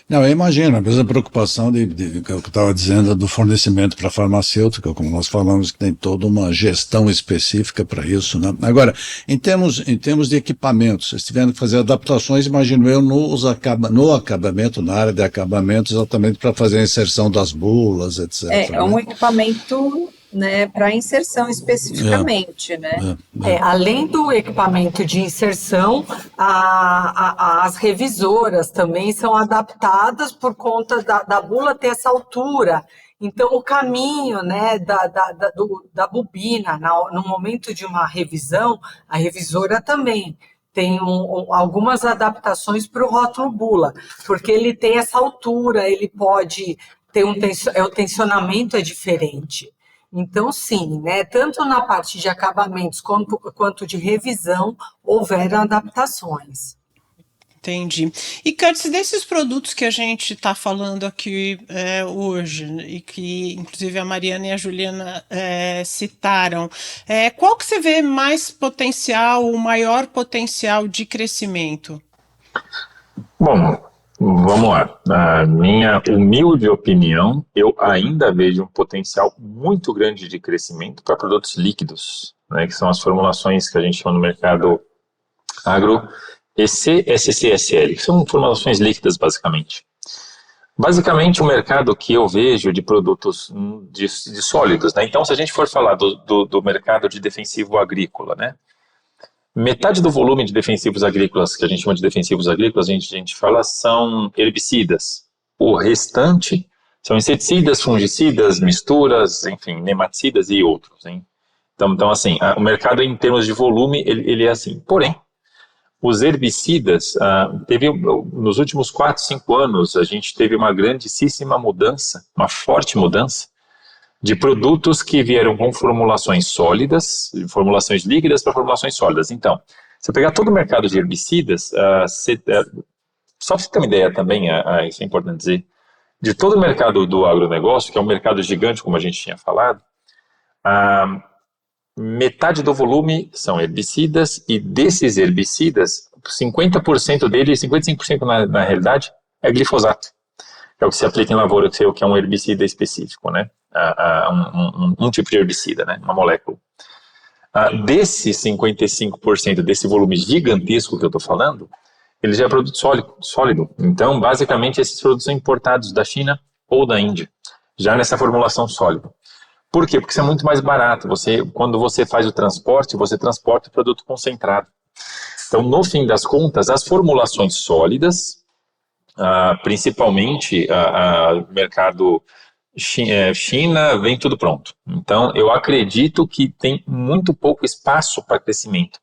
Não, eu imagino, a mesma preocupação que eu estava dizendo do fornecimento para a farmacêutica, como nós falamos, que tem toda uma gestão específica para isso, né? Agora, em termos de equipamentos, vocês tiveram que fazer adaptações, imagino eu, no acabamento, na área de acabamento, exatamente para fazer a inserção das bulas, etc.
É um equipamento né, para inserção especificamente, né?
Além do equipamento de inserção, as revisoras também são adaptadas por conta da bula ter essa altura. Então, o caminho, né, da bobina, no momento de uma revisão, a revisora também tem algumas adaptações para o rótulo bula, porque ele tem essa altura, ele pode ter o tensionamento é diferente. Então, sim, né, tanto na parte de acabamentos quanto de revisão, houveram adaptações.
Entendi. E, Curtis, desses produtos que a gente está falando aqui hoje, e que inclusive a Mariana e a Juliana citaram, qual que você vê mais potencial, o maior potencial de crescimento?
Bom, vamos lá. Na minha humilde opinião, eu ainda vejo um potencial muito grande de crescimento para produtos líquidos, né, que são as formulações que a gente chama no mercado agro EC, SC, SL, que são formulações líquidas, basicamente. Basicamente, o mercado que eu vejo de produtos de sólidos, né? Então, se a gente for falar do mercado de defensivo agrícola, né? Metade do volume de defensivos agrícolas, que a gente chama de defensivos agrícolas, a gente fala, são herbicidas. O restante são inseticidas, fungicidas, misturas, enfim, nematicidas e outros, hein? Então assim, o mercado em termos de volume, ele é assim. Porém, os herbicidas, nos últimos 4, 5 anos, a gente teve uma grandíssima mudança, uma forte mudança, de produtos que vieram com formulações sólidas, formulações líquidas para formulações sólidas. Então, se eu pegar todo o mercado de herbicidas, só para você ter uma ideia também, isso é importante dizer, de todo o mercado do agronegócio, que é um mercado gigante, como a gente tinha falado, metade do volume são herbicidas, e desses herbicidas, 50% deles, 55% na realidade, é glifosato, que é o que se aplica em lavoura, que é um herbicida específico, né? Um tipo de herbicida, né? Uma molécula. Desses 55% desse volume gigantesco que eu estou falando, ele já é produto sólido. Então, basicamente, esses produtos são importados da China ou da Índia, já nessa formulação sólida. Por quê? Porque isso é muito mais barato. Quando você faz o transporte, você transporta o produto concentrado. Então, no fim das contas, as formulações sólidas, principalmente mercado China, vem tudo pronto. Então, eu acredito que tem muito pouco espaço para crescimento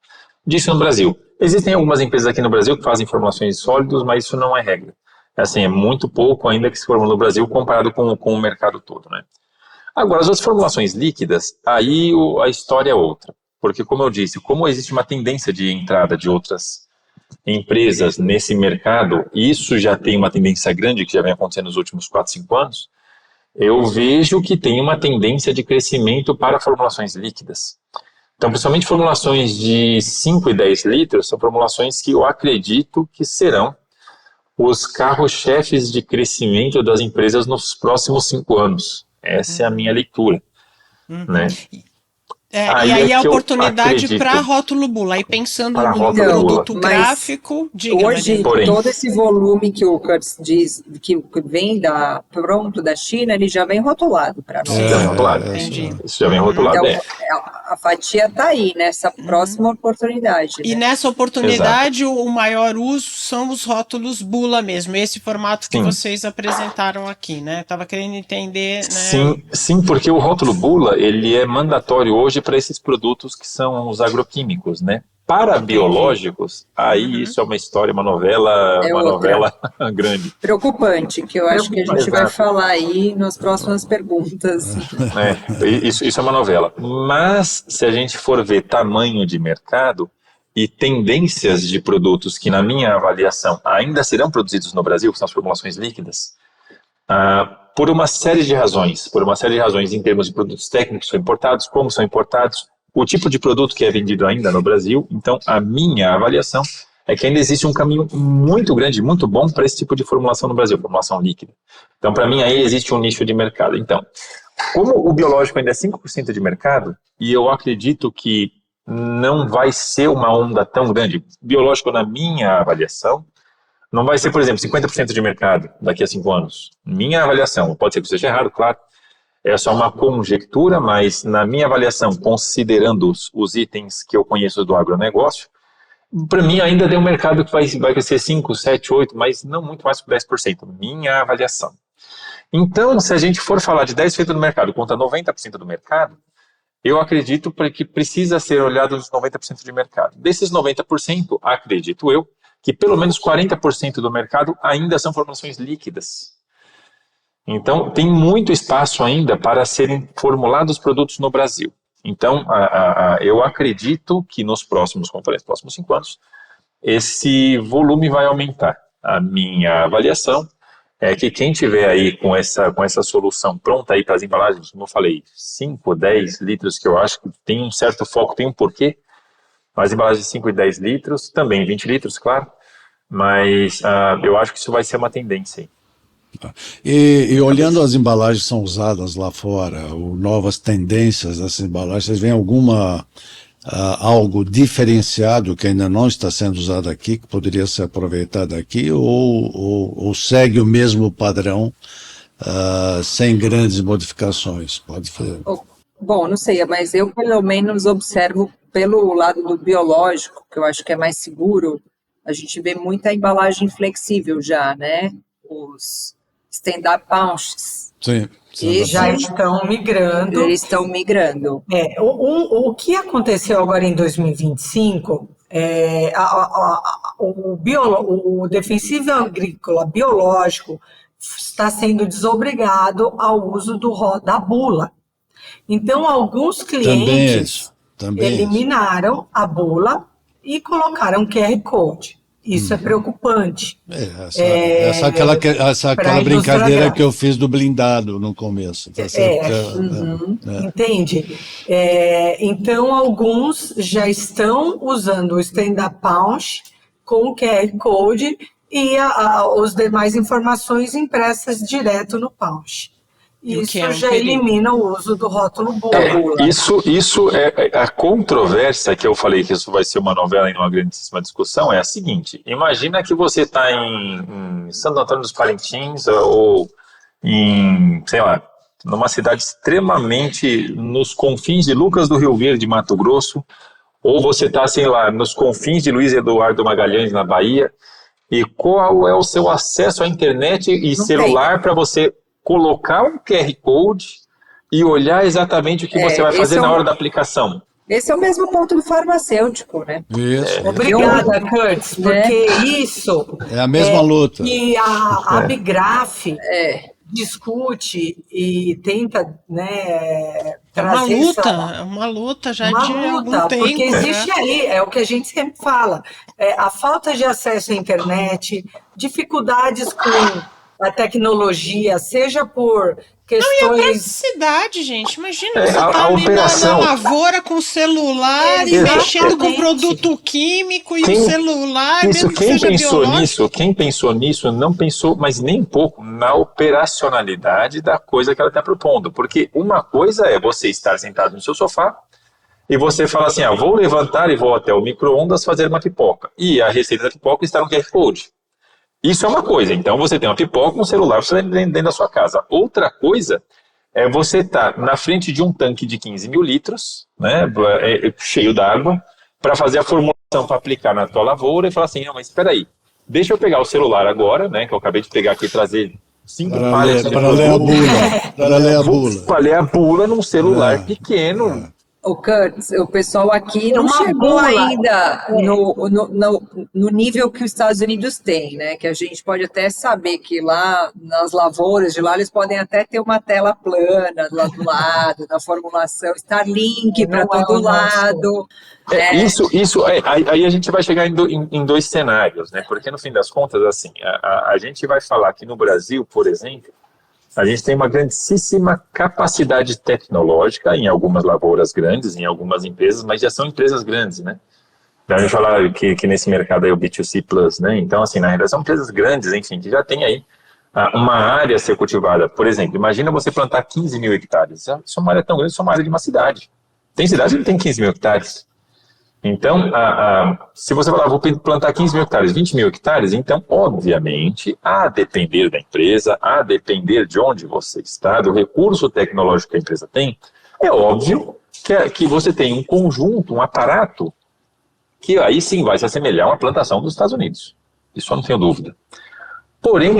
disso no Brasil. Existem algumas empresas aqui no Brasil que fazem formulações sólidas, mas isso não é regra. Assim, é muito pouco ainda que se formula no Brasil comparado com o mercado todo, né? Agora, as outras formulações líquidas, aí a história é outra. Porque, como eu disse, como existe uma tendência de entrada de outras empresas nesse mercado, e isso já tem uma tendência grande, que já vem acontecendo nos últimos 4, 5 anos, eu vejo que tem uma tendência de crescimento para formulações líquidas. Então, principalmente formulações de 5 e 10 litros, são formulações que eu acredito que serão os carros-chefes de crescimento das empresas nos próximos 5 anos. Essa é a minha leitura, né?
E aí a oportunidade para rótulo bula, aí pensando no produto gráfico, diga,
hoje todo esse volume que o Curtis diz, que vem pronto da China, ele já vem rotulado para nós.
Já vem rotulado.
Entendi.
Isso já vem rotulado.
Então, a fatia está aí, nessa próxima oportunidade.
E
né?
nessa oportunidade, o maior uso são os rótulos bula mesmo, esse formato que vocês apresentaram aqui, né? Estava querendo entender, né?
Sim, porque o rótulo bula, ele é mandatório hoje para esses produtos que são os agroquímicos, né? Para biológicos, aí isso é uma história, uma novela grande.
Preocupante, que eu acho que a gente vai falar aí nas próximas perguntas.
Isso é uma novela. Mas, se a gente for ver tamanho de mercado e tendências de produtos que, na minha avaliação, ainda serão produzidos no Brasil, que são as formulações líquidas, por uma série de razões em termos de produtos técnicos que são importados, como são importados, o tipo de produto que é vendido ainda no Brasil. Então, a minha avaliação é que ainda existe um caminho muito grande, muito bom para esse tipo de formulação no Brasil, formulação líquida. Então, para mim, aí existe um nicho de mercado. Então, como o biológico ainda é 5% de mercado, e eu acredito que não vai ser uma onda tão grande, biológico, na minha avaliação, não vai ser, por exemplo, 50% de mercado daqui a 5 anos. Minha avaliação, pode ser que seja errado, claro, é só uma conjectura, mas na minha avaliação, considerando os itens que eu conheço do agronegócio, para mim ainda tem um mercado que vai crescer 5, 7, 8, mas não muito mais que 10%, minha avaliação. Então, se a gente for falar de 10% do mercado contra 90% do mercado, eu acredito que precisa ser olhado os 90% de mercado. Desses 90%, acredito eu, que pelo menos 40% do mercado ainda são formulações líquidas. Então, tem muito espaço ainda para serem formulados produtos no Brasil. Então, eu acredito que nos próximos 5 anos, esse volume vai aumentar. A minha avaliação é que quem tiver aí com essa solução pronta aí para as embalagens, como eu falei, 5, 10 litros, que eu acho que tem um certo foco, tem um porquê, as embalagens de 5 e 10 litros, também 20 litros, claro, mas eu acho que isso vai ser uma tendência aí.
E olhando as embalagens que são usadas lá fora, ou novas tendências dessas embalagens, vocês veem algo diferenciado que ainda não está sendo usado aqui, que poderia ser aproveitado aqui, ou segue o mesmo padrão, sem grandes modificações? Pode fazer.
Bom, não sei, mas eu pelo menos observo pelo lado do biológico, que eu acho que é mais seguro, a gente vê muita embalagem flexível já, né? Os stand-up pouches.
Sim.
E já estão migrando.
Eles estão migrando.
O que aconteceu agora em 2025, o defensivo agrícola biológico está sendo desobrigado ao uso da bula. Então, alguns clientes eliminaram a bula e colocaram QR Code. Isso é preocupante.
Aquela brincadeira que eu fiz do blindado no começo. Tá certo?
Entende? Então, alguns já estão usando o stand-up pouch com o QR Code e as demais informações impressas direto no pouch. Isso já elimina o uso do rótulo bula.
Isso é a controvérsia que eu falei que isso vai ser uma novela e uma grandíssima discussão, é a seguinte: imagina que você está em Santo Antônio dos Parintins ou em, sei lá, numa cidade extremamente nos confins de Lucas do Rio Verde, Mato Grosso, ou você está, sei lá, nos confins de Luiz Eduardo Magalhães, na Bahia, e qual é o seu acesso à internet e celular para você colocar um QR Code e olhar exatamente o que você vai fazer na hora da aplicação.
Esse é o mesmo ponto do farmacêutico, né?
Isso.
Obrigada, Curtis, porque isso...
É a mesma luta.
E a Abigraf discute e tenta, né, trazer
uma luta já de algum tempo.
Porque existe aí, é o que a gente sempre fala, a falta de acesso à internet, dificuldades com a tecnologia, seja por questões...
Não, e a praticidade, gente. Imagina, você
a
ali
operação...
na lavoura com o celular e mexendo com produto químico e o celular, mesmo que seja biológico.
Quem pensou nisso não pensou, mas nem um pouco, na operacionalidade da coisa que ela está propondo. Porque uma coisa é você estar sentado no seu sofá e você fala assim, vou levantar e vou até o micro-ondas fazer uma pipoca. E a receita da pipoca está no QR Code. Isso é uma coisa, então você tem uma pipoca, um celular dentro da sua casa. Outra coisa é você estar na frente de um tanque de 15 mil litros, né, cheio d'água, para fazer a formulação para aplicar na tua lavoura e falar assim, não, mas espera aí, deixa eu pegar o celular agora, né, que eu acabei de pegar aqui e trazer 5 palhas de produto.
Para
ler a bula num celular pequeno.
O Curtis, o pessoal aqui não chegou ainda no nível que os Estados Unidos têm, né? Que a gente pode até saber que lá nas lavouras de lá eles podem até ter uma tela plana lá do lado, na formulação, Starlink para todo lado.
Aí a gente vai chegar em dois cenários, né? Porque no fim das contas, assim, a gente vai falar que no Brasil, por exemplo, a gente tem uma grandíssima capacidade tecnológica em algumas lavouras grandes, em algumas empresas, mas já são empresas grandes, né? Então, a gente falar que nesse mercado aí é o B2C+, né? Então, assim, na realidade, são empresas grandes, enfim, que já tem aí uma área a ser cultivada. Por exemplo, imagina você plantar 15 mil hectares. Isso é uma área tão grande, isso é uma área de uma cidade. Tem cidade que não tem 15 mil hectares. Então, se você falar, vou plantar 15 mil hectares, 20 mil hectares, então, obviamente, a depender da empresa, a depender de onde você está, do recurso tecnológico que a empresa tem, é óbvio que você tem um conjunto, um aparato, que aí sim vai se assemelhar a uma plantação dos Estados Unidos. Isso eu não tenho dúvida. Porém,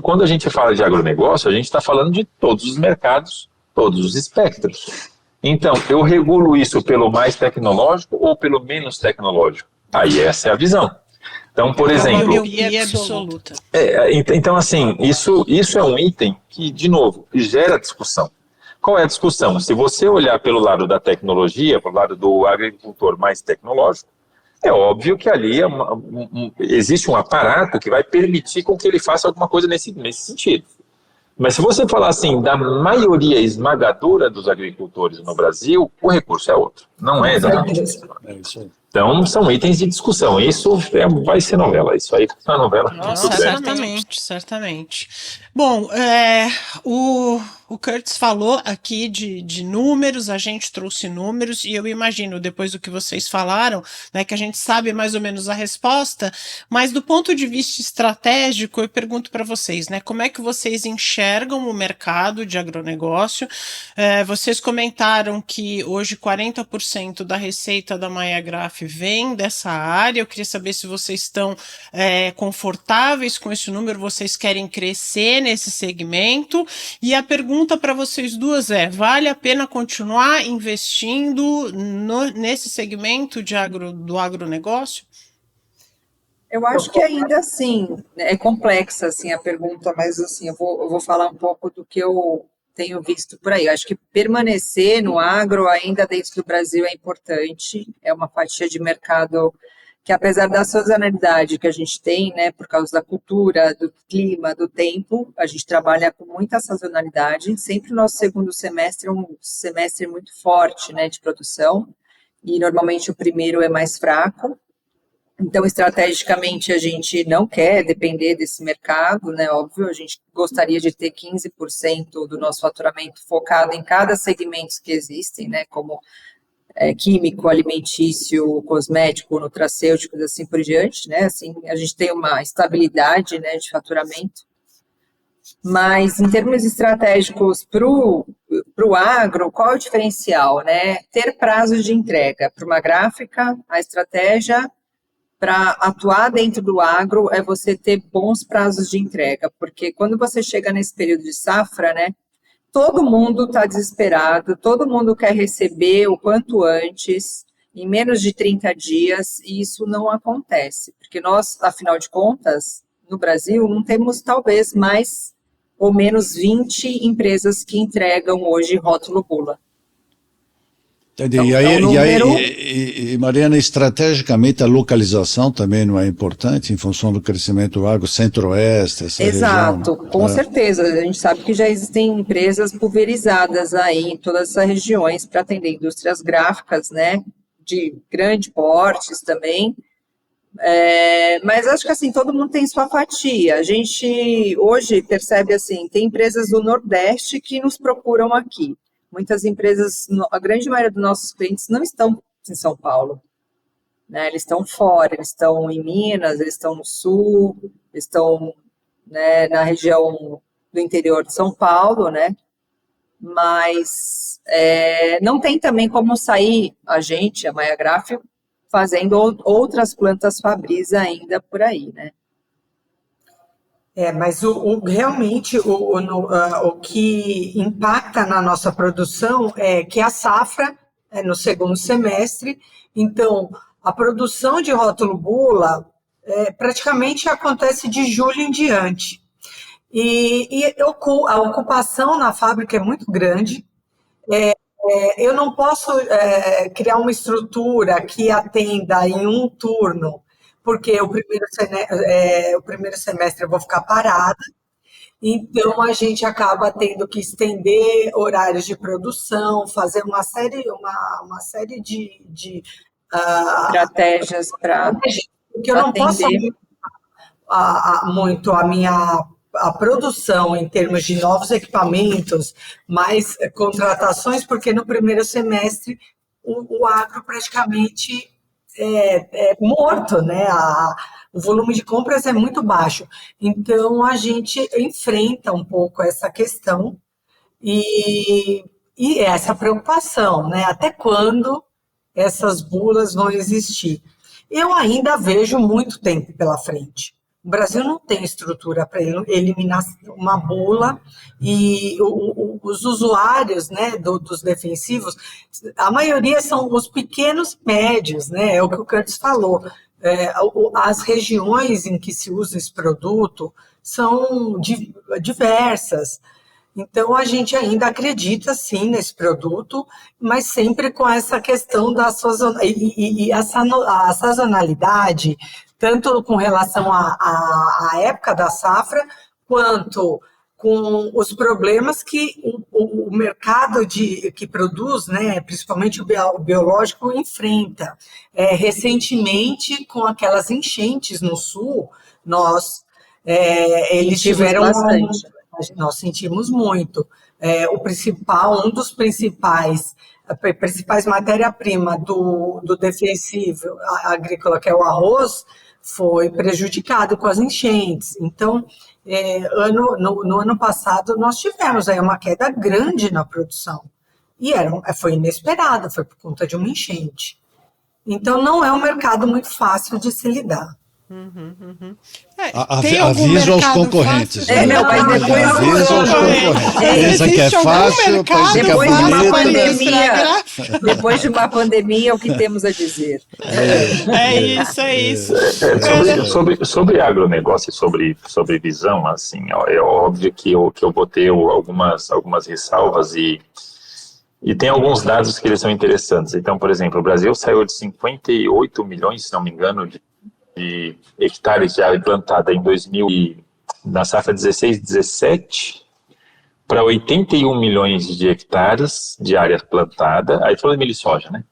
quando a gente fala de agronegócio, a gente está falando de todos os mercados, todos os espectros. Então, eu regulo isso pelo mais tecnológico ou pelo menos tecnológico? Aí essa é a visão. Então, por exemplo...
É uma miopia absoluta.
Então, assim, isso é um item que, de novo, gera discussão. Qual é a discussão? Se você olhar pelo lado da tecnologia, pelo lado do agricultor mais tecnológico, é óbvio que ali existe um aparato que vai permitir com que ele faça alguma coisa nesse sentido. Mas se você falar assim, da maioria esmagadora dos agricultores no Brasil, o recurso é outro. Não é exatamente isso. Então, são itens de discussão. Isso vai ser novela. Isso aí é uma novela.
Nossa, certamente. Bom, o Curtis falou aqui de números, a gente trouxe números, e eu imagino, depois do que vocês falaram, né, que a gente sabe mais ou menos a resposta, mas do ponto de vista estratégico, eu pergunto para vocês, né, como é que vocês enxergam o mercado de agronegócio? Vocês comentaram que hoje 40% da receita da Maiagraf vem dessa área. Eu queria saber se vocês estão confortáveis com esse número, vocês querem crescer nesse segmento. E a pergunta para vocês duas vale a pena continuar investindo nesse segmento do agronegócio?
Eu acho que ainda assim, é complexa assim, a pergunta, mas assim, eu vou falar um pouco do que eu tenho visto por aí. Eu acho que permanecer no agro ainda dentro do Brasil é importante, é uma fatia de mercado que, apesar da sazonalidade que a gente tem, né, por causa da cultura, do clima, do tempo, a gente trabalha com muita sazonalidade. Sempre o nosso segundo semestre é um semestre muito forte, né, de produção, e normalmente o primeiro é mais fraco. Então, estrategicamente, a gente não quer depender desse mercado, né? Óbvio, a gente gostaria de ter 15% do nosso faturamento focado em cada segmento que existem, né? Como químico, alimentício, cosmético, nutracêuticos, assim por diante, né? Assim, a gente tem uma estabilidade, né, de faturamento. Mas, em termos estratégicos para o agro, qual é o diferencial, né? Ter prazos de entrega. Para uma gráfica, a estratégia para atuar dentro do agro é você ter bons prazos de entrega, porque quando você chega nesse período de safra, né, todo mundo está desesperado, todo mundo quer receber o quanto antes, em menos de 30 dias, e isso não acontece, porque nós, afinal de contas, no Brasil, não temos talvez mais ou menos 20 empresas que entregam hoje rótulo bula.
Entendi. E Mariana, estrategicamente a localização também não é importante em função do crescimento do agro, centro-oeste, essa
Exato,
região?
Com certeza. A gente sabe que já existem empresas pulverizadas aí em todas essas regiões para atender indústrias gráficas, né, de grande portes também. Mas acho que assim, todo mundo tem sua fatia. A gente hoje percebe assim, tem empresas do Nordeste que nos procuram aqui. Muitas empresas, a grande maioria dos nossos clientes não estão em São Paulo, né? Eles estão fora, eles estão em Minas, eles estão no Sul, eles estão, né, na região do interior de São Paulo, né? Mas não tem também como sair a Maiagraf, fazendo outras plantas Fabris ainda por aí, né?
Mas realmente o que impacta na nossa produção é que a safra é no segundo semestre, então a produção de rótulo bula praticamente acontece de julho em diante. E a ocupação na fábrica é muito grande. Eu não posso criar uma estrutura que atenda em um turno, porque o primeiro semestre eu vou ficar parada, então a gente acaba tendo que estender horários de produção, fazer uma série de
estratégias para
porque eu não posso muito a produção em termos de novos equipamentos, mais contratações, porque no primeiro semestre o agro praticamente morto, né? O volume de compras é muito baixo. Então, a gente enfrenta um pouco essa questão e essa preocupação, né? Até quando essas bulas vão existir? Eu ainda vejo muito tempo pela frente. O Brasil não tem estrutura para eliminar uma bula e os usuários, né, dos defensivos, a maioria são os pequenos e médios, né, é o que o Curtis falou. As regiões em que se usa esse produto são diversas. Então, a gente ainda acredita, sim, nesse produto, mas sempre com essa questão da sazonalidade, tanto com relação à época da safra, quanto com os problemas que o mercado que produz, né, principalmente o biológico, enfrenta. Recentemente, com aquelas enchentes no sul, eles tiveram
bastante.
Nós sentimos muito. Um dos principais matéria-prima do defensivo agrícola, que é o arroz, foi prejudicado com as enchentes. Então, no ano passado, nós tivemos aí uma queda grande na produção. E foi inesperada, foi por conta de uma enchente. Então, não é um mercado muito fácil de se lidar.
Aviso aos concorrentes.
Mas depois
aviso aos concorrentes. Pensa que é fácil, pensa que é bonito.
Depois de uma pandemia, é o que temos a dizer.
É isso.
Sobre agronegócio e sobre visão, assim, é óbvio que eu vou ter algumas ressalvas e tem alguns dados que eles são interessantes. Então, por exemplo, o Brasil saiu de 58 milhões, se não me engano, de hectares de área plantada na safra 16-17 para 81 milhões de hectares de área plantada, aí falando de milho e soja, né?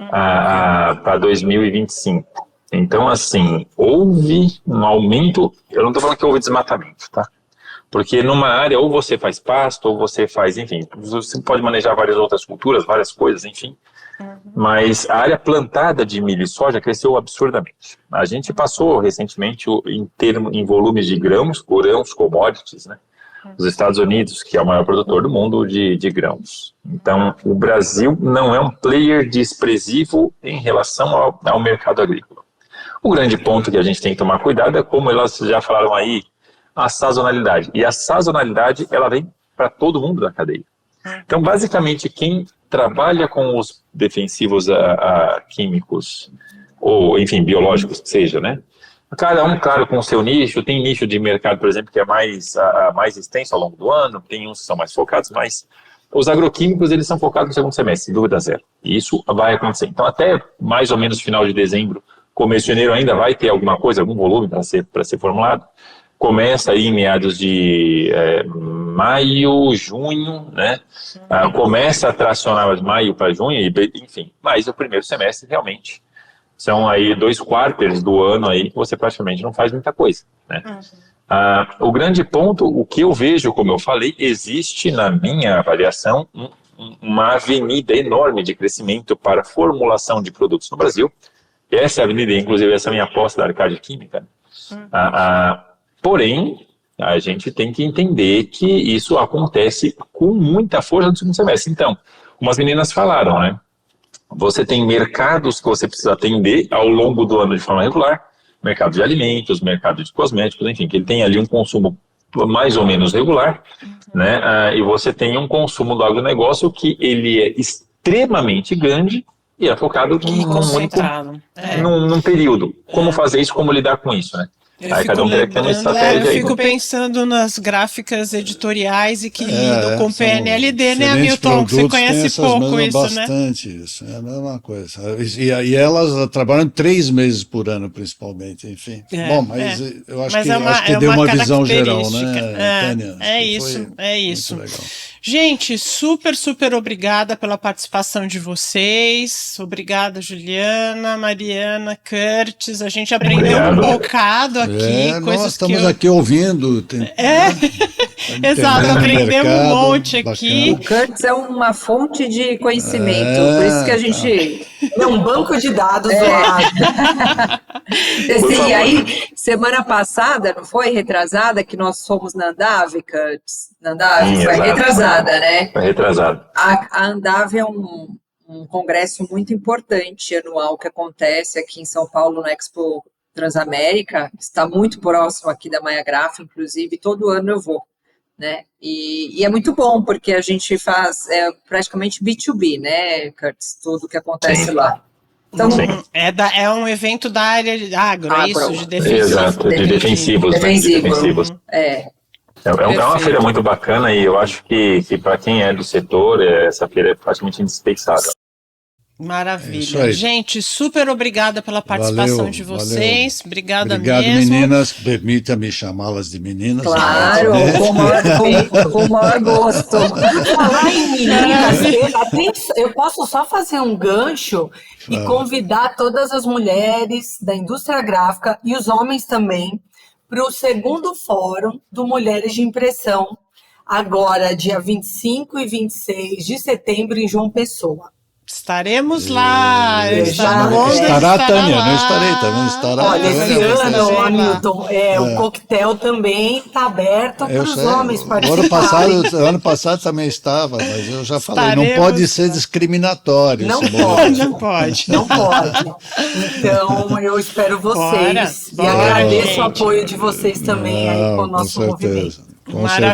Para 2025. Então, assim, houve um aumento, eu não estou falando que houve desmatamento, tá? Porque numa área, ou você faz pasto, ou você faz, enfim, você pode manejar várias outras culturas, várias coisas, enfim. Mas a área plantada de milho e soja cresceu absurdamente. A gente passou recentemente em volumes de grãos, commodities, né? Os Estados Unidos, que é o maior produtor do mundo de grãos. Então, o Brasil não é um player desprezível em relação ao mercado agrícola. O grande ponto que a gente tem que tomar cuidado é, como elas já falaram aí, a sazonalidade. E a sazonalidade, ela vem para todo mundo da cadeia. Então, basicamente, quem trabalha com os defensivos químicos, ou, enfim, biológicos que seja, né? Cada um, claro, com o seu nicho. Tem nicho de mercado, por exemplo, que é mais extenso ao longo do ano, tem uns que são mais focados, mas os agroquímicos, eles são focados no segundo semestre, sem dúvida zero. E isso vai acontecer. Então, até mais ou menos final de dezembro, começo de janeiro, ainda vai ter alguma coisa, algum volume para ser formulado. Começa aí em meados de maio, junho, né? Começa a tracionar maio para junho, enfim. Mas o primeiro semestre, realmente, são aí 2 quartos do ano aí que você praticamente não faz muita coisa, né? O grande ponto, o que eu vejo, como eu falei, existe na minha avaliação uma avenida enorme de crescimento para formulação de produtos no Brasil. Essa é a avenida, inclusive, essa é a minha aposta da Arcádia Química. Porém, a gente tem que entender que isso acontece com muita força no segundo semestre. Então, como as meninas falaram, né? Você tem mercados que você precisa atender ao longo do ano de forma regular, mercado de alimentos, mercado de cosméticos, enfim, que ele tem ali um consumo mais ou menos regular, né? E você tem um consumo do agronegócio que ele é extremamente grande e é focado num período. Como fazer isso, como lidar com isso, né? Aí cada um tem uma estratégia.
Eu fico pensando nas gráficas editoriais e que lidam com PNLD, né, Hamilton? Você conhece pouco isso,
bastante, né? Isso, é a mesma coisa. E elas trabalham 3 meses por ano, principalmente, enfim. Bom, mas eu acho que deu uma visão geral, né, Tânia?
É isso. Gente, super obrigada pela participação de vocês. Obrigada, Juliana, Mariana, Curtis. A gente aprendeu um bocado aqui.
Nós estamos aqui ouvindo.
Exato,
entendendo o
aprendemos um
mercado,
monte aqui.
O Kurtz é uma fonte de conhecimento, por isso que a gente...
É um banco de dados do lado.
E aí, semana passada, não foi? Retrasada, que nós fomos na Andave, Kurtz? Na Andave,
Sim,
foi
exato.
retrasada, né?
Foi retrasado.
A Andave é um congresso muito importante anual que acontece aqui em São Paulo, no Expo Transamérica. Está muito próximo aqui da Maia Graf, inclusive, todo ano eu vou, né? E é muito bom, porque a gente faz praticamente B2B, né, Kurtz? Tudo que acontece
Sim.
lá. Então,
É um evento da área de agro, é isso? De defensivo.
Exato, de defensivos. Né? De defensivos.
É
uma feira muito bacana e eu acho que para quem é do setor, essa feira é praticamente indispensável.
Maravilha. Gente, super obrigada pela participação de vocês. Obrigada
Obrigado,
mesmo.
meninas. Permita-me chamá-las de meninas.
Claro, com o maior gosto.
Falar em meninas, eu posso só fazer um gancho e convidar todas as mulheres da indústria gráfica e os homens também para o segundo fórum do Mulheres de Impressão, agora dia 25 e 26 de setembro em João Pessoa.
Estaremos lá.
Estará, Tânia, não estarei, também estará.
Olha, esse ano, Hamilton, o coquetel também está aberto para os homens participarem.
Ano passado também estava, mas eu já falei, não pode ser discriminatório.
Não pode. Então, eu espero vocês. E agradeço o apoio de vocês também aí com o nosso movimento.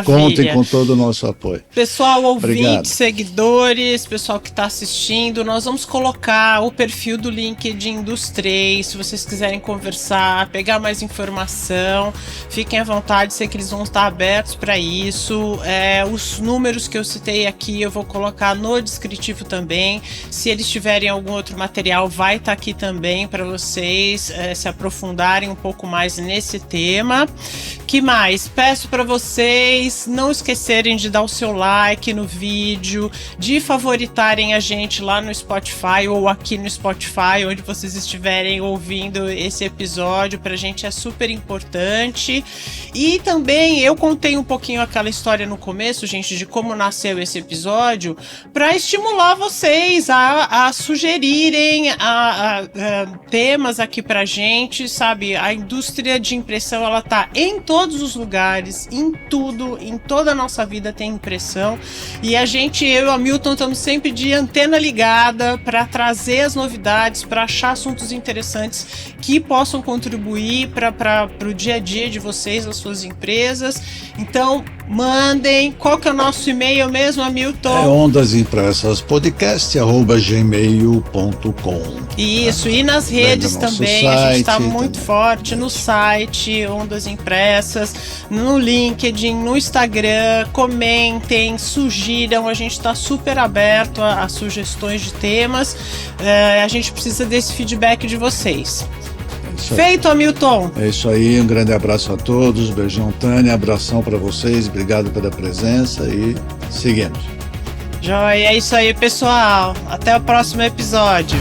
Contem com todo o nosso apoio.
Pessoal, ouvintes,
Obrigado.
Seguidores, pessoal que está assistindo, nós vamos colocar o perfil do LinkedIn dos três. Se vocês quiserem conversar, pegar mais informação, fiquem à vontade, sei que eles vão estar abertos para isso. Os números que eu citei aqui eu vou colocar no descritivo também. Se eles tiverem algum outro material, vai estar aqui também para vocês se aprofundarem um pouco mais nesse tema. Que mais? Peço para vocês não esquecerem de dar o seu like no vídeo, de favoritarem a gente lá no Spotify ou aqui no Spotify, onde vocês estiverem ouvindo esse episódio. Pra gente é super importante. E também eu contei um pouquinho aquela história no começo, gente, de como nasceu esse episódio, para estimular vocês a sugerirem temas aqui pra gente, sabe? A indústria de impressão, ela tá em todos os lugares, em tudo, em toda a nossa vida tem impressão, e eu e o Hamilton estamos sempre de antena ligada para trazer as novidades, para achar assuntos interessantes que possam contribuir para o dia a dia de vocês, das suas empresas. Então, mandem. Qual que é o nosso e-mail mesmo, Hamilton?
ondasimpressas@gmail.com.
Isso, e nas redes também, a gente está muito forte no site Ondas Impressas, no LinkedIn, no Instagram. Comentem, sugiram, a gente está super aberto a sugestões de temas. A gente precisa desse feedback de vocês. Feito, Hamilton.
É isso aí, um grande abraço a todos, beijão, Tânia, abração para vocês, obrigado pela presença e seguimos.
Joia, é isso aí, pessoal. Até o próximo episódio.